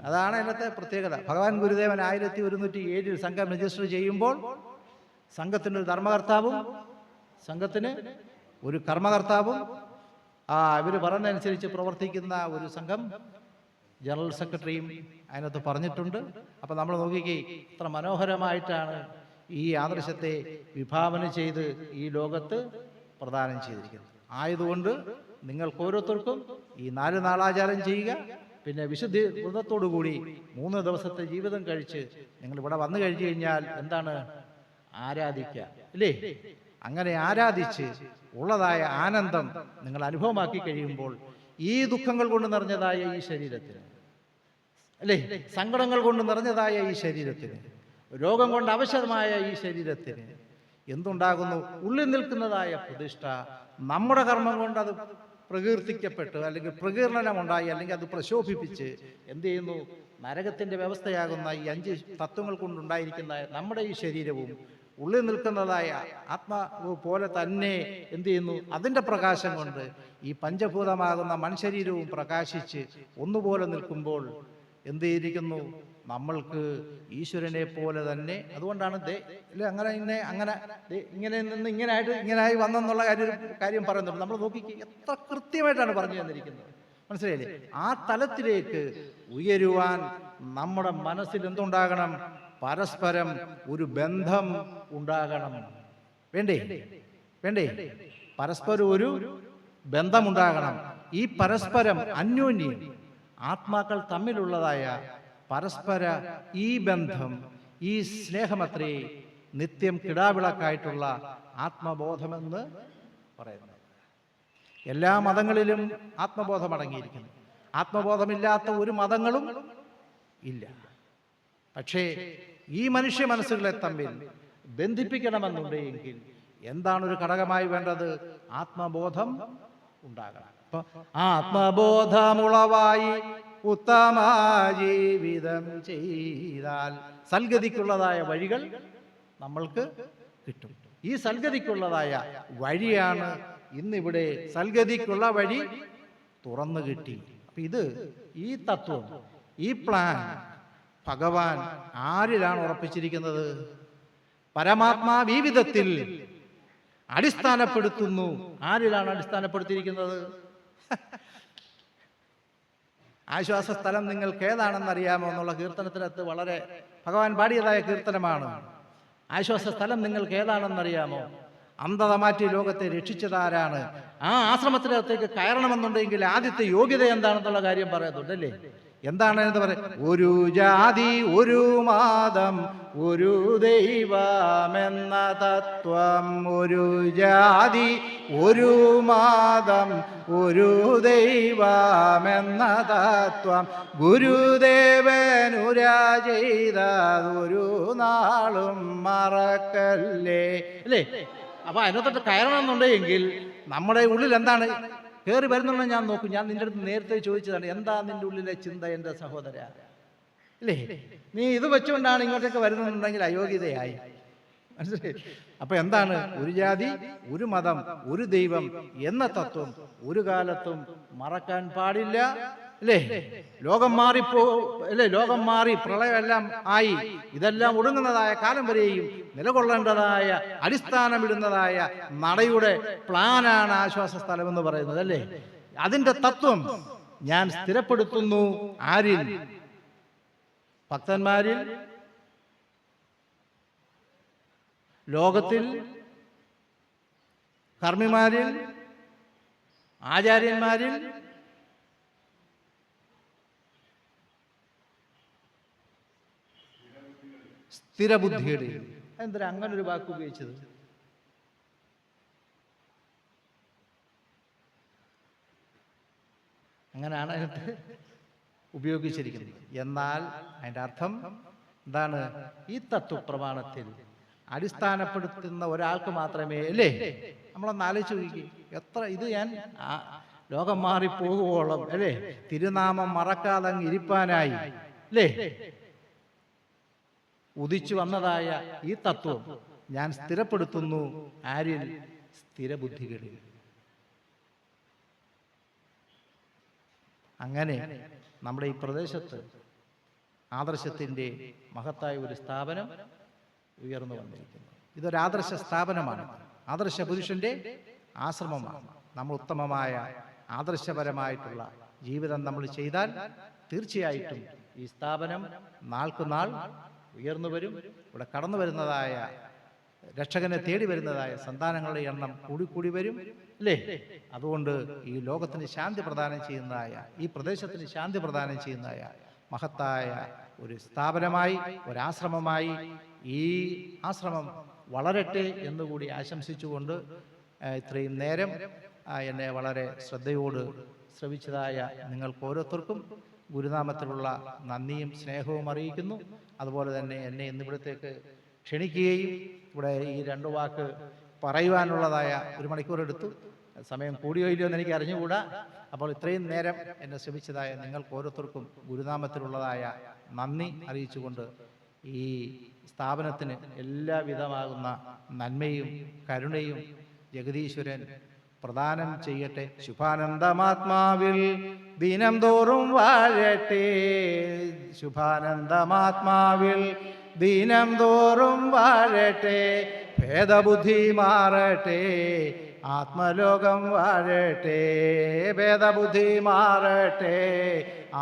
Speaker 1: അതാണ് അതിനകത്തെ പ്രത്യേകത. ഭഗവാൻ ഗുരുദേവൻ 1107 സംഘം രജിസ്റ്റർ ചെയ്യുമ്പോൾ സംഘത്തിന് ഒരു ധർമ്മകർത്താവും സംഘത്തിന് ഒരു കർമ്മകർത്താവും ഇവർ പറയുന്നതനുസരിച്ച് പ്രവർത്തിക്കുന്ന ഒരു സംഘം ജനറൽ സെക്രട്ടറിയും അതിനകത്ത് പറഞ്ഞിട്ടുണ്ട്. അപ്പം നമ്മൾ നോക്കിക്കേ, ഇത്ര മനോഹരമായിട്ടാണ് ഈ ആദർശത്തെ വിഭാവന ചെയ്ത് ഈ ലോകത്ത് പ്രദാനം ചെയ്തിരിക്കുന്നത്. ആയതുകൊണ്ട് നിങ്ങൾക്ക് ഓരോരുത്തർക്കും ഈ 4 നാളാചാരം ചെയ്യുക, പിന്നെ വിശുദ്ധി വ്രതത്തോടുകൂടി 3 ദിവസത്തെ ജീവിതം കഴിച്ച് നിങ്ങൾ ഇവിടെ വന്നു കഴിഞ്ഞു കഴിഞ്ഞാൽ എന്താണ് ആരാധിക്കുക, അല്ലേ? അങ്ങനെ ആരാധിച്ച് ഉള്ളതായ ആനന്ദം നിങ്ങൾ അനുഭവമാക്കി കഴിയുമ്പോൾ ഈ ദുഃഖങ്ങൾ കൊണ്ട് നിറഞ്ഞതായ ഈ ശരീരത്തിന്, അല്ലേ, സങ്കടങ്ങൾ കൊണ്ട് നിറഞ്ഞതായ ഈ ശരീരത്തിന്, രോഗം കൊണ്ട് അവശമായ ഈ ശരീരത്തിന് എന്തുണ്ടാകുന്നു? ഉള്ളിൽ നിൽക്കുന്നതായ പ്രതിഷ്ഠ നമ്മുടെ കർമ്മം കൊണ്ട് അത് പ്രകീർത്തിക്കപ്പെട്ട് അല്ലെങ്കിൽ പ്രകീർണനമുണ്ടായി അല്ലെങ്കിൽ അത് പ്രശോഭിപ്പിച്ച് എന്ത് ചെയ്യുന്നു? നരകത്തിൻ്റെ വ്യവസ്ഥയാകുന്ന ഈ 5 തത്വങ്ങൾ കൊണ്ടുണ്ടായിരിക്കുന്ന നമ്മുടെ ഈ ശരീരവും ഉള്ളിൽ നിൽക്കുന്നതായ ആത്മാവ് പോലെ തന്നെ എന്ത് ചെയ്യുന്നു? അതിൻ്റെ പ്രകാശം കൊണ്ട് ഈ പഞ്ചഭൂതമാകുന്ന മൺശരീരവും പ്രകാശിച്ച് ഒന്നുപോലെ നിൽക്കുമ്പോൾ എന്ത് ചെയ്തിരിക്കുന്നു? നമ്മൾക്ക് ഈശ്വരനെ പോലെ തന്നെ. അതുകൊണ്ടാണ് ഇങ്ങനായി വന്നെന്നുള്ള കാര്യം പറയുന്നുണ്ട്. നമ്മൾ നോക്കിക്ക് എത്ര കൃത്യമായിട്ടാണ് പറഞ്ഞു തന്നിരിക്കുന്നത്, മനസ്സിലായില്ലേ? ആ തലത്തിലേക്ക് ഉയരുവാൻ നമ്മുടെ മനസ്സിൽ എന്തുണ്ടാകണം? പരസ്പരം ഒരു ബന്ധം ഉണ്ടാകണം. വേണ്ടേ? പരസ്പരം ഒരു ബന്ധമുണ്ടാകണം. ഈ പരസ്പരം അന്യോന്യം ആത്മാക്കൾ തമ്മിലുള്ളതായ പരസ്പര ഈ ബന്ധം, ഈ സ്നേഹമത്രേ നിത്യം കിടാവിളക്കായിട്ടുള്ള ആത്മബോധമെന്ന് പറയുന്നത്. എല്ലാ മതങ്ങളിലും ആത്മബോധം അടങ്ങിയിരിക്കുന്നു. ആത്മബോധമില്ലാത്ത ഒരു മതങ്ങളും ഇല്ല. പക്ഷേ ഈ മനുഷ്യ മനസ്സുകളെ തമ്മിൽ ബന്ധിപ്പിക്കണമെന്നുണ്ടെങ്കിൽ എന്താണ് ഒരു ഘടകമായി വേണ്ടത്? ആത്മബോധം ഉണ്ടാകണം. അപ്പൊ ആത്മബോധമുളവായി ഉത്തമ ജീവിതം ചെയ്താൽ സൽഗതിക്കുള്ളതായ വഴികൾ നമ്മൾക്ക് കിട്ടും. ഈ സൽഗതിക്കുള്ളതായ വഴിയാണ് ഇന്നിവിടെ. സൽഗതിക്കുള്ള വഴി തുറന്നു കിട്ടി. അപ്പൊ ഈ തത്വം, ഈ പ്ലാൻ ഭഗവാൻ ആരിലാണ് ഉറപ്പിച്ചിരിക്കുന്നത്? പരമാത്മാവിധത്തിൽ അടിസ്ഥാനപ്പെടുത്തുന്നു. ആരിലാണ് അടിസ്ഥാനപ്പെടുത്തിയിരിക്കുന്നത്? ആശ്വാസസ്ഥലം നിങ്ങൾക്ക് ഏതാണെന്നറിയാമോ എന്നുള്ള കീർത്തനത്തിനകത്ത് വളരെ ഭഗവാൻ പാടിയതായ കീർത്തനമാണ്. ആശ്വാസസ്ഥലം നിങ്ങൾക്ക് ഏതാണെന്നറിയാമോ? അന്ധത മാറ്റി ലോകത്തെ രക്ഷിച്ചതാരാണ്? ആ ആശ്രമത്തിനകത്തേക്ക് കയറണമെന്നുണ്ടെങ്കിൽ ആദ്യത്തെ യോഗ്യത എന്താണെന്നുള്ള കാര്യം പറയുന്നുണ്ടല്ലേ? എന്താണ് എന്ന് പറയാം? ഒരു ജാതി, ഒരു മതം, ഒരു ദൈവമെന്ന തത്വം. ഒരു ജാതി, ഒരു മതം, ഒരു ദൈവമെന്ന തത്വം ഗുരുദേവനുരാ ചെയ്തൊരു നാളും മറക്കല്ലേ, അല്ലേ? അപ്പൊ അതിനകത്തോട്ട് കയറണമെന്നുണ്ടെങ്കിൽ നമ്മുടെ ഉള്ളിൽ എന്താണ് കയറി വരുന്നുള്ള ഞാൻ നോക്കും. ഞാൻ നിന്റെ അടുത്ത് നേരത്തെ ചോദിച്ചതാണ്, എന്താ നിന്റെ ഉള്ളിലെ ചിന്ത എൻ്റെ സഹോദര, അല്ലേ? നീ ഇത് വെച്ചുകൊണ്ടാണ് ഇങ്ങോട്ടേക്ക് വരുന്നുണ്ടെങ്കിൽ അയോഗ്യതയായി, മനസ്സിലായി? അപ്പൊ എന്താണ്? ഒരു ജാതി, ഒരു മതം, ഒരു ദൈവം എന്ന തത്വം ഒരു കാലത്തും മറക്കാൻ പാടില്ല, അല്ലേ? ലോകം അല്ലേ? ലോകം മാറി പ്രളയമെല്ലാം ആയി ഇതെല്ലാം ഒടുങ്ങുന്നതായ കാലം വരെയും നിലകൊള്ളേണ്ടതായ അടിസ്ഥാനമിടുന്നതായ നടയുടെ പ്ലാനാണ് ആശ്വാസ സ്ഥലം എന്ന് പറയുന്നത്, അല്ലേ? അതിന്റെ തത്വം ഞാൻ സ്ഥിരപ്പെടുത്തുന്നു. ആരിൽ? ഭക്തന്മാരിൽ, ലോകത്തിൽ, കർമ്മിമാരിൽ, ആചാര്യന്മാരിൽ, സ്ഥിരബുദ്ധിയുടെ. എന്താ അങ്ങനെ ഒരു വാക്ക് ഉപയോഗിച്ചത്? അങ്ങനെയാണ് അതിനകത്ത് ഉപയോഗിച്ചിരിക്കുന്നത്. എന്നാൽ അതിൻ്റെ അർത്ഥം എന്താണ്? ഈ തത്വപ്രമാണത്തിൽ അടിസ്ഥാനപ്പെടുത്തുന്ന ഒരാൾക്ക് മാത്രമേ, അല്ലേ? നമ്മളൊന്ന് ആലോചിച്ച് നോക്കി. എത്ര ഇത് ഞാൻ ലോകം മാറിപ്പോകുവോളം, അല്ലേ, തിരുനാമം മറക്കാതെ ഇരിപ്പാനായി, അല്ലേ, ഉദിച്ചു വന്നതായ ഈ തത്വം ഞാൻ സ്ഥിരപ്പെടുത്തുന്നു. ആരിൽ? സ്ഥിരബുദ്ധികളിൽ. അങ്ങനെ നമ്മുടെ ഈ പ്രദേശത്ത് ആദർശത്തിൻ്റെ മഹത്തായ ഒരു സ്ഥാപനം ഉയർന്നു വന്നിരിക്കുന്നു. ഇതൊരാദർശ സ്ഥാപനമാണ്, ആദർശ പുരുഷന്റെ ആശ്രമമാണ്. നമ്മൾ ഉത്തമമായ ആദർശപരമായിട്ടുള്ള ജീവിതം നമ്മൾ ചെയ്താൽ തീർച്ചയായിട്ടും ഈ സ്ഥാപനം നാൾക്കുനാൾ ഉയർന്നു വരും. ഇവിടെ കടന്നു വരുന്നതായ രക്ഷകനെ തേടി വരുന്നതായ സന്താനങ്ങളുടെ എണ്ണം കൂടിക്കൂടി വരും, അല്ലേ? അതുകൊണ്ട് ഈ ലോകത്തിന് ശാന്തി പ്രദാനം ചെയ്യുന്നതായ, ഈ പ്രദേശത്തിന് ശാന്തി പ്രദാനം ചെയ്യുന്നതായ മഹത്തായ ഒരു സ്ഥാപനമായി, ഒരാശ്രമമായി ഈ ആശ്രമം വളരട്ടെ എന്നുകൂടി ആശംസിച്ചുകൊണ്ട് ഇത്രയും നേരം എന്നെ വളരെ ശ്രദ്ധയോട് ശ്രവിച്ചതായ നിങ്ങൾക്ക് ഓരോരുത്തർക്കും ഗുരുനാമത്തിലുള്ള നന്ദിയും സ്നേഹവും അറിയിക്കുന്നു. അതുപോലെ തന്നെ എന്നെ ഇന്നിവിടത്തേക്ക് ക്ഷണിക്കുകയും ഇവിടെ ഈ 2 വാക്ക് പറയുവാനുള്ളതായ 1 മണിക്കൂർ എടുത്തു. സമയം കൂടിയോ ഇല്ലയോ എന്ന് എനിക്ക് അറിഞ്ഞുകൂടാ. അപ്പോൾ ഇത്രയും നേരം എന്നെ ശ്രമിച്ചതായ നിങ്ങൾക്ക് ഓരോരുത്തർക്കും ഗുരുനാമത്തിലുള്ളതായ നന്ദി അറിയിച്ചുകൊണ്ട് ഈ സ്ഥാപനത്തിന് എല്ലാവിധമാകുന്ന നന്മയും കരുണയും ജഗദീശ്വരൻ പ്രദാനം ചെയ്യട്ടെ. ശുഭാനന്ദമാത്മാവിൽ ദിനം തോറും വാഴട്ടെ, ശുഭാനന്ദമാത്മാവിൽ ദിനം തോറും വാഴട്ടെ, ഭേദബുദ്ധി മാറട്ടെ, ആത്മലോകം വാഴട്ടെ, ഭേദബുദ്ധി മാറട്ടെ,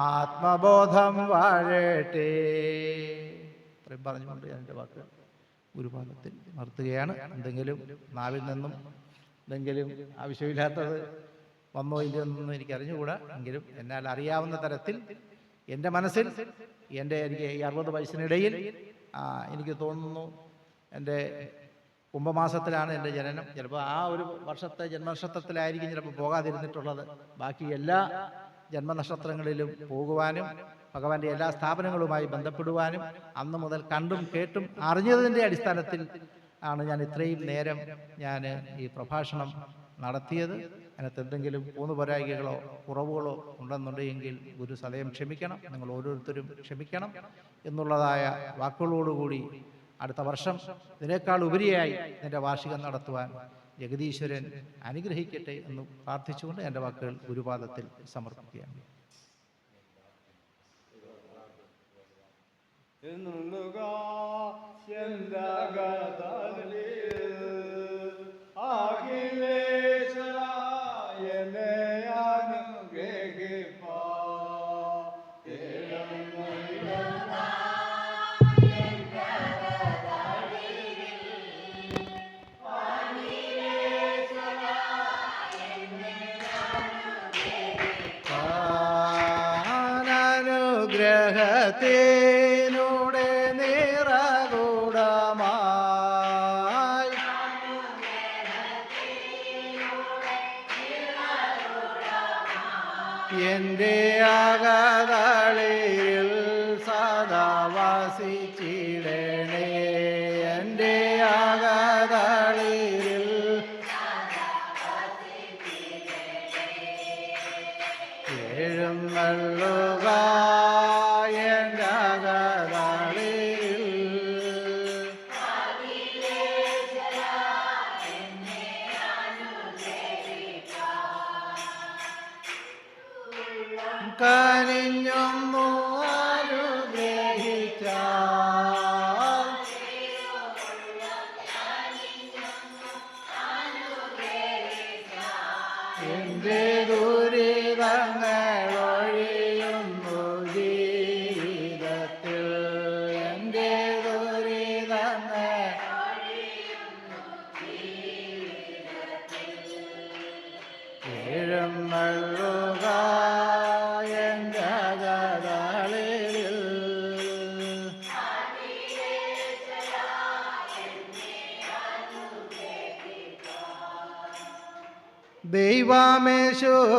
Speaker 1: ആത്മബോധം വാഴട്ടെ. ഇത്രയും പറഞ്ഞുകൊണ്ട് ഞാൻ എൻ്റെ വാക്ക് ഗുരുപാദത്തിൽ നിർത്തുകയാണ്. എന്തെങ്കിലും നാവിൽ നിന്നും എന്തെങ്കിലും ആവശ്യമില്ലാത്തത് വന്നോ ഇല്ലയോ എന്നൊന്നും എനിക്ക് അറിഞ്ഞുകൂടാ. എങ്കിലും എന്നാൽ അറിയാവുന്ന തരത്തിൽ എൻ്റെ മനസ്സിൽ എനിക്ക് ഈ 60 വയസ്സിനിടയിൽ എനിക്ക് തോന്നുന്നു എൻ്റെ കുംഭമാസത്തിലാണ് എൻ്റെ ജനനം. ചിലപ്പോൾ ആ ഒരു വർഷത്തെ ജന്മനക്ഷത്രത്തിലായിരിക്കും ചിലപ്പോൾ പോകാതിരുന്നിട്ടുള്ളത്. ബാക്കി എല്ലാ ജന്മനക്ഷത്രങ്ങളിലും പോകുവാനും ഭഗവാന്റെ എല്ലാ സ്ഥാപനങ്ങളുമായി ബന്ധപ്പെടുവാനും അന്ന് മുതൽ കണ്ടും കേട്ടും അറിഞ്ഞതിൻ്റെ അടിസ്ഥാനത്തിൽ ആണ് ഞാൻ ഇത്രയും നേരം ഞാൻ ഈ പ്രഭാഷണം നടത്തിയത്. അതിനകത്ത് എന്തെങ്കിലും പോരായ്മകളോ കുറവുകളോ ഉണ്ടെന്നുണ്ടെങ്കിൽ ഗുരു സദയം ക്ഷമിക്കണം, നിങ്ങൾ ഓരോരുത്തരും ക്ഷമിക്കണം എന്നുള്ളതായ വാക്കുകളോടുകൂടി അടുത്ത വർഷം ഇതിനേക്കാൾ ഉപരിയായി എൻ്റെ വാർഷികം നടത്തുവാൻ ജഗദീശ്വരൻ അനുഗ്രഹിക്കട്ടെ എന്ന് പ്രാർത്ഥിച്ചുകൊണ്ട് എൻ്റെ വാക്കുകൾ ഗുരുപാദത്തിൽ സമർപ്പിക്കുകയാണ്. ഗ്രഹത്തിനൂടെ നിറകൂടമായി എൻ്റെ അകതളിൽ സദാ വസിച്ചിടണേ, എൻ്റെ അകതളിൽ എഴുന്നള്ളുക കനിഞ്ഞൊന്നു അനുഗ്രഹിച്ചാൽ എൻ്റെ ദുരിതങ്ങളൊഴിയുന്നു ജീവിതത്തിൽ, എൻ്റെ ദുരിതങ്ങൾ എഴുന്നള്ളുക ദൈവമേ ശുഭാനന്ദമേ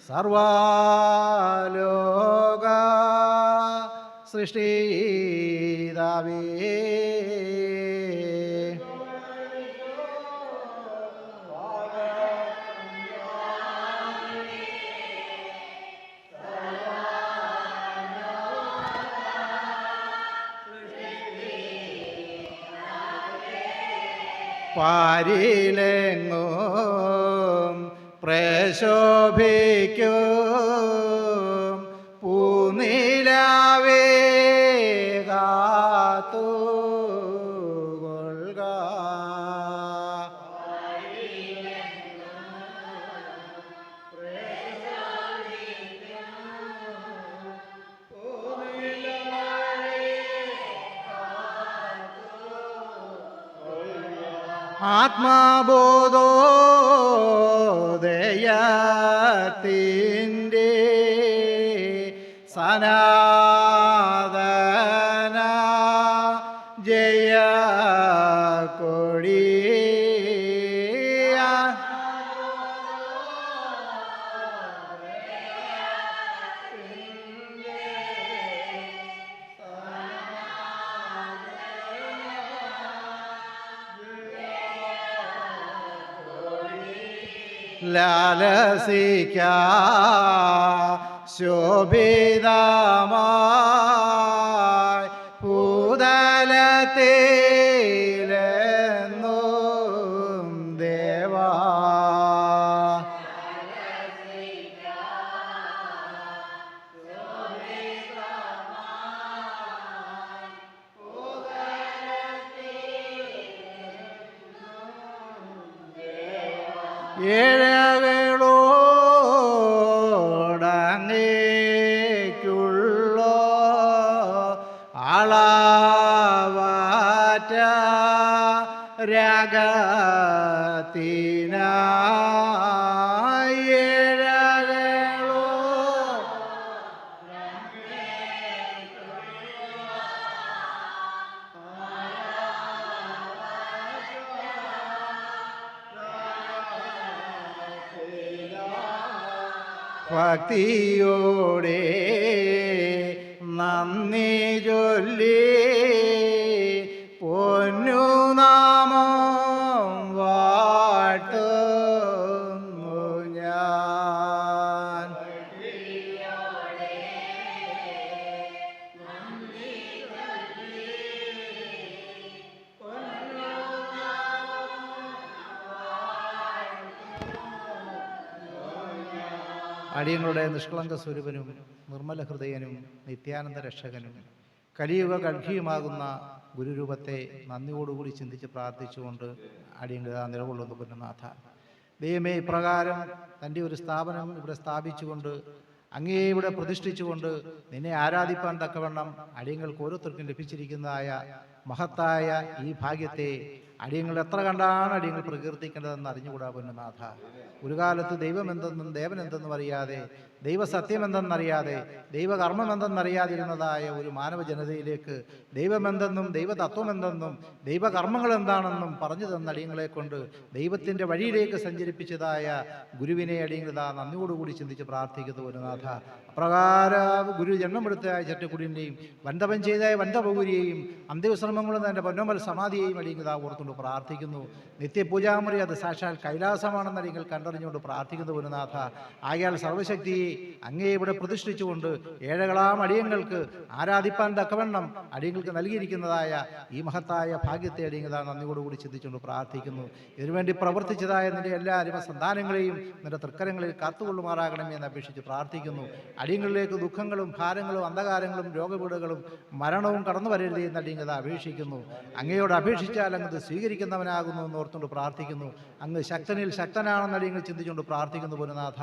Speaker 1: സർവലോക സൃഷ്ടിതാവേ പാരിലെങ്ങും പ്രശോഭിക്കും പൂനിലാവേ കാത്തു കൊള്ളുക. ആത്മബോധോദയത്തിൻ്റെ സനാതന ജയ കൊടി ലാലസിക്ക ശോഭിതമായി ഭൂതലത്തിലെന്നും ദേവാ. ഏഴകളോടങ്ങേക്കുള്ള അളവാറ്റ രാഗത്തിനായി ഏഴകളോ ഭക്തിയോടെ നന്ദി ചൊല്ലി പൊന്നുനാമം വാഴ്ത്തുന്നു ഞാൻ. അടിയങ്ങളുടെ നിഷ്കളങ്ക സ്വരൂപനും നിർമ്മല ഹൃദയനും നിത്യാനന്ദ രക്ഷകനും കലിയുഗ കൽഹിയുമാകുന്ന ഗുരുരൂപത്തെ നന്ദിയോടുകൂടി ചിന്തിച്ച് പ്രാർത്ഥിച്ചുകൊണ്ട് അടിയങ്ങൾ നിലകൊള്ളുന്നു. പുനനാഥ ദൈവമേ, ഇപ്രകാരം തൻ്റെ ഒരു സ്ഥാപനം ഇവിടെ സ്ഥാപിച്ചുകൊണ്ട് അങ്ങേ ഇവിടെ പ്രതിഷ്ഠിച്ചുകൊണ്ട് നിന്നെ ആരാധിപ്പാൻ തക്കവണ്ണം അടിയങ്ങൾക്ക് ഓരോരുത്തർക്കും ലഭിച്ചിരിക്കുന്നതായ മഹത്തായ ഈ ഭാഗ്യത്തെ അടിയങ്ങൾ എത്ര കണ്ടാണ് അടിയങ്ങൾ പ്രകീർത്തിക്കേണ്ടതെന്ന് അറിഞ്ഞുകൂടാ. പുനനാഥ, ഒരു കാലത്ത് ദൈവം എന്തെന്നും ദേവൻ എന്തെന്നും അറിയാതെ, ദൈവസത്യം എന്തെന്നറിയാതെ, ദൈവകർമ്മം എന്തെന്നറിയാതിരുന്നതായ ഒരു മാനവ ജനതയിലേക്ക് ദൈവമെന്തെന്നും ദൈവതത്വം എന്തെന്നും ദൈവകർമ്മങ്ങൾ എന്താണെന്നും പറഞ്ഞു തന്ന അടിയങ്ങളെ കൊണ്ട് ദൈവത്തിൻ്റെ വഴിയിലേക്ക് സഞ്ചരിപ്പിച്ചതായ ഗുരുവിനെ അടിയങ്ങളിതാ നന്ദിയോടുകൂടി ചിന്തിച്ച് പ്രാർത്ഥിക്കുന്നു. പുനനാഥ, അപ്രകാരം ഗുരു ജന്മമെടുത്തതായ ചട്ടക്കുടിൻ്റെയും വൻതപം ചെയ്തായ വൻതപൂരിയെയും അന്ത്യവിശ്രമങ്ങളും എൻ്റെ പൊന്നമ്പൽ സമാധിയെയും അടിയങ്ങളിതാ ഓർത്തുകൊണ്ട് പ്രാർത്ഥിക്കുന്നു. നിത്യപൂജാമുറി അത് സാക്ഷാൽ കൈലാസമാണെന്ന് അടിയങ്ങൾ കണ്ടറിഞ്ഞുകൊണ്ട് പ്രാർത്ഥിക്കുന്നു. പുനനാഥ, ആകയാൽ സർവശക്തിയെ അങ്ങേ ഇവിടെ പ്രതിഷ്ഠിച്ചുകൊണ്ട് ഏഴകളാം അടിയങ്ങൾക്ക് ആരാധിപ്പാൻ തക്കവണ്ണം അടിയങ്ങൾക്ക് നൽകിയിരിക്കുന്നതായ ഈ മഹത്തായ ഭാഗ്യത്തെ അടിയങ്ങൾ നന്ദിയോടുകൂടി ചിന്തിച്ചുകൊണ്ട് പ്രാർത്ഥിക്കുന്നു. ഇതിനുവേണ്ടി പ്രവർത്തിച്ചതായ നിന്റെ എല്ലാ അരിമസന്താനങ്ങളെയും നിന്റെ തൃക്കരങ്ങളിൽ കാത്തുകൊള്ളുമാറാകണമേ എന്ന് അപേക്ഷിച്ച് പ്രാർത്ഥിക്കുന്നു. അടിയങ്ങളിലേക്ക് ദുഃഖങ്ങളും ഭാരങ്ങളും അന്ധകാരങ്ങളും രോഗപീഠകളും മരണവും കടന്നു വരരുതേ എന്ന് അടിയങ്ങൾ അപേക്ഷിക്കുന്നു. അങ്ങയോട് അപേക്ഷിച്ചാൽ അങ്ങ് സ്വീകരിക്കുന്നവനാകുന്നു എന്ന് ഓർത്തുകൊണ്ട് പ്രാർത്ഥിക്കുന്നു. അങ്ങ് ശക്തനിൽ ശക്തനാണെന്ന് അടിയങ്ങൾ ചിന്തിച്ചുകൊണ്ട് പ്രാർത്ഥിക്കുന്നു. പുനനാഥ,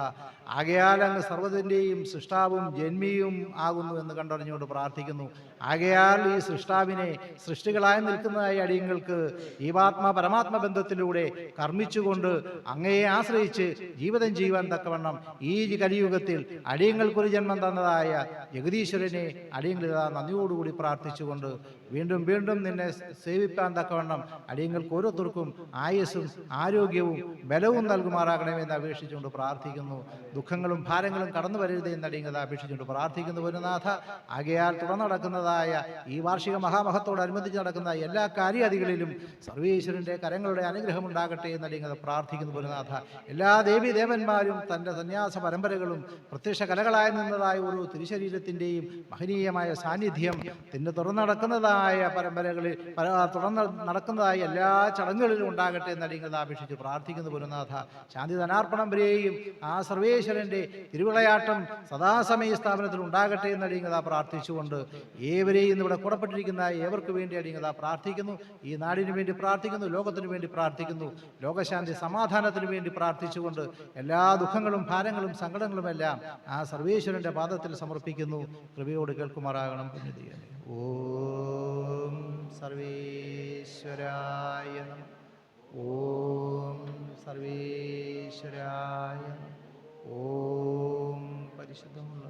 Speaker 1: ആകയാൽ അങ്ങ് സർവ്വതിൻ്റെയും സൃഷ്ടാവും ജന്മിയും ആകുന്നു എന്ന് കണ്ടറിഞ്ഞുകൊണ്ട് പ്രാർത്ഥിക്കുന്നു. ആകയാൽ ഈ സൃഷ്ടാവിനെ സൃഷ്ടികളായി നിൽക്കുന്നതായ അടിയങ്ങൾക്ക് ജീവാത്മ പരമാത്മ ബന്ധത്തിലൂടെ കർമ്മിച്ചുകൊണ്ട് അങ്ങയെ ആശ്രയിച്ച് ജീവിതം ചെയ്യുവാൻ തക്കവണ്ണം ഈ കലിയുഗത്തിൽ അടിയങ്ങൾക്കൊരു ജന്മം തന്നതായ ജഗദീശ്വരനെ അടിയങ്ങളിതാ നന്ദിയോടുകൂടി പ്രാർത്ഥിച്ചുകൊണ്ട് വീണ്ടും വീണ്ടും നിന്നെ സേവിപ്പാൻ തക്കവണ്ണം അടിയങ്ങൾക്ക് ഓരോരുത്തർക്കും ആയുസ്സും ആരോഗ്യവും ബലവും നൽകുമാറാകണമെന്ന് അപേക്ഷിച്ചുകൊണ്ട് പ്രാർത്ഥിക്കുന്നു. ദുഃഖങ്ങളും ഭാരങ്ങളും കടന്നു വരരുത് എന്നടിയങ്ങത അപേക്ഷിച്ചുകൊണ്ട് പ്രാർത്ഥിക്കുന്നു ഗുരുനാഥ. ആകയാൽ തുടർന്ന് നടക്കുന്നതായ ഈ വാർഷിക മഹാമഹത്തോടനുബന്ധിച്ച് നടക്കുന്ന എല്ലാ കാര്യാദികളിലും സർവീശ്വരൻ്റെ കരങ്ങളുടെ അനുഗ്രഹം ഉണ്ടാകട്ടെ എന്നടിയങ്ങത പ്രാർത്ഥിക്കുന്നു ഗുരുനാഥ. എല്ലാ ദേവീ ദേവന്മാരും തൻ്റെ സന്യാസ പരമ്പരകളും പ്രത്യക്ഷ കലകളായി നിന്നതായ ഒരു തിരുശരീരത്തിൻ്റെയും മഹനീയമായ സാന്നിധ്യം പിന്നെ തുറന്നു നടക്കുന്നതായ പരമ്പരകളിൽ തുടർന്ന് നടക്കുന്നതായ എല്ലാ ചടങ്ങുകളിലും ഉണ്ടാകട്ടെ എന്നടിയങ്ങത അപേക്ഷിച്ച് പ്രാർത്ഥിക്കുന്നു ഗുരുനാഥ. ശാന്തി ധനാർപ്പണം വരെയും ആ സർവേശ്വരൻ്റെ തിരുവിളയാട്ടം സദാസമയ സ്ഥാപനത്തിൽ ഉണ്ടാകട്ടെ എന്നടിയങ്ങത പ്രാർത്ഥിച്ചുകൊണ്ട് ഏവരെയും ഇവിടെ കൂടപ്പെട്ടിരിക്കുന്ന ഏവർക്ക് വേണ്ടി അടിയങ്ങത പ്രാർത്ഥിക്കുന്നു. ഈ നാടിനു വേണ്ടി പ്രാർത്ഥിക്കുന്നു, ലോകത്തിനു വേണ്ടി പ്രാർത്ഥിക്കുന്നു, ലോകശാന്തി സമാധാനത്തിനു വേണ്ടി പ്രാർത്ഥിച്ചുകൊണ്ട് എല്ലാ ദുഃഖങ്ങളും ഭാരങ്ങളും സങ്കടങ്ങളുമെല്ലാം ആ സർവേശ്വരൻ്റെ പാദത്തിൽ സമർപ്പിക്കുന്നു. കൃപയോട് കേൾക്കുമാറാകണം പുണ്യദൈവമേ. ഓം സർവേശ്വരായ നമഃ. ഓം സർവേശ്വരായ നമഃ. ഓം പരിശുദ്ധമുള്ള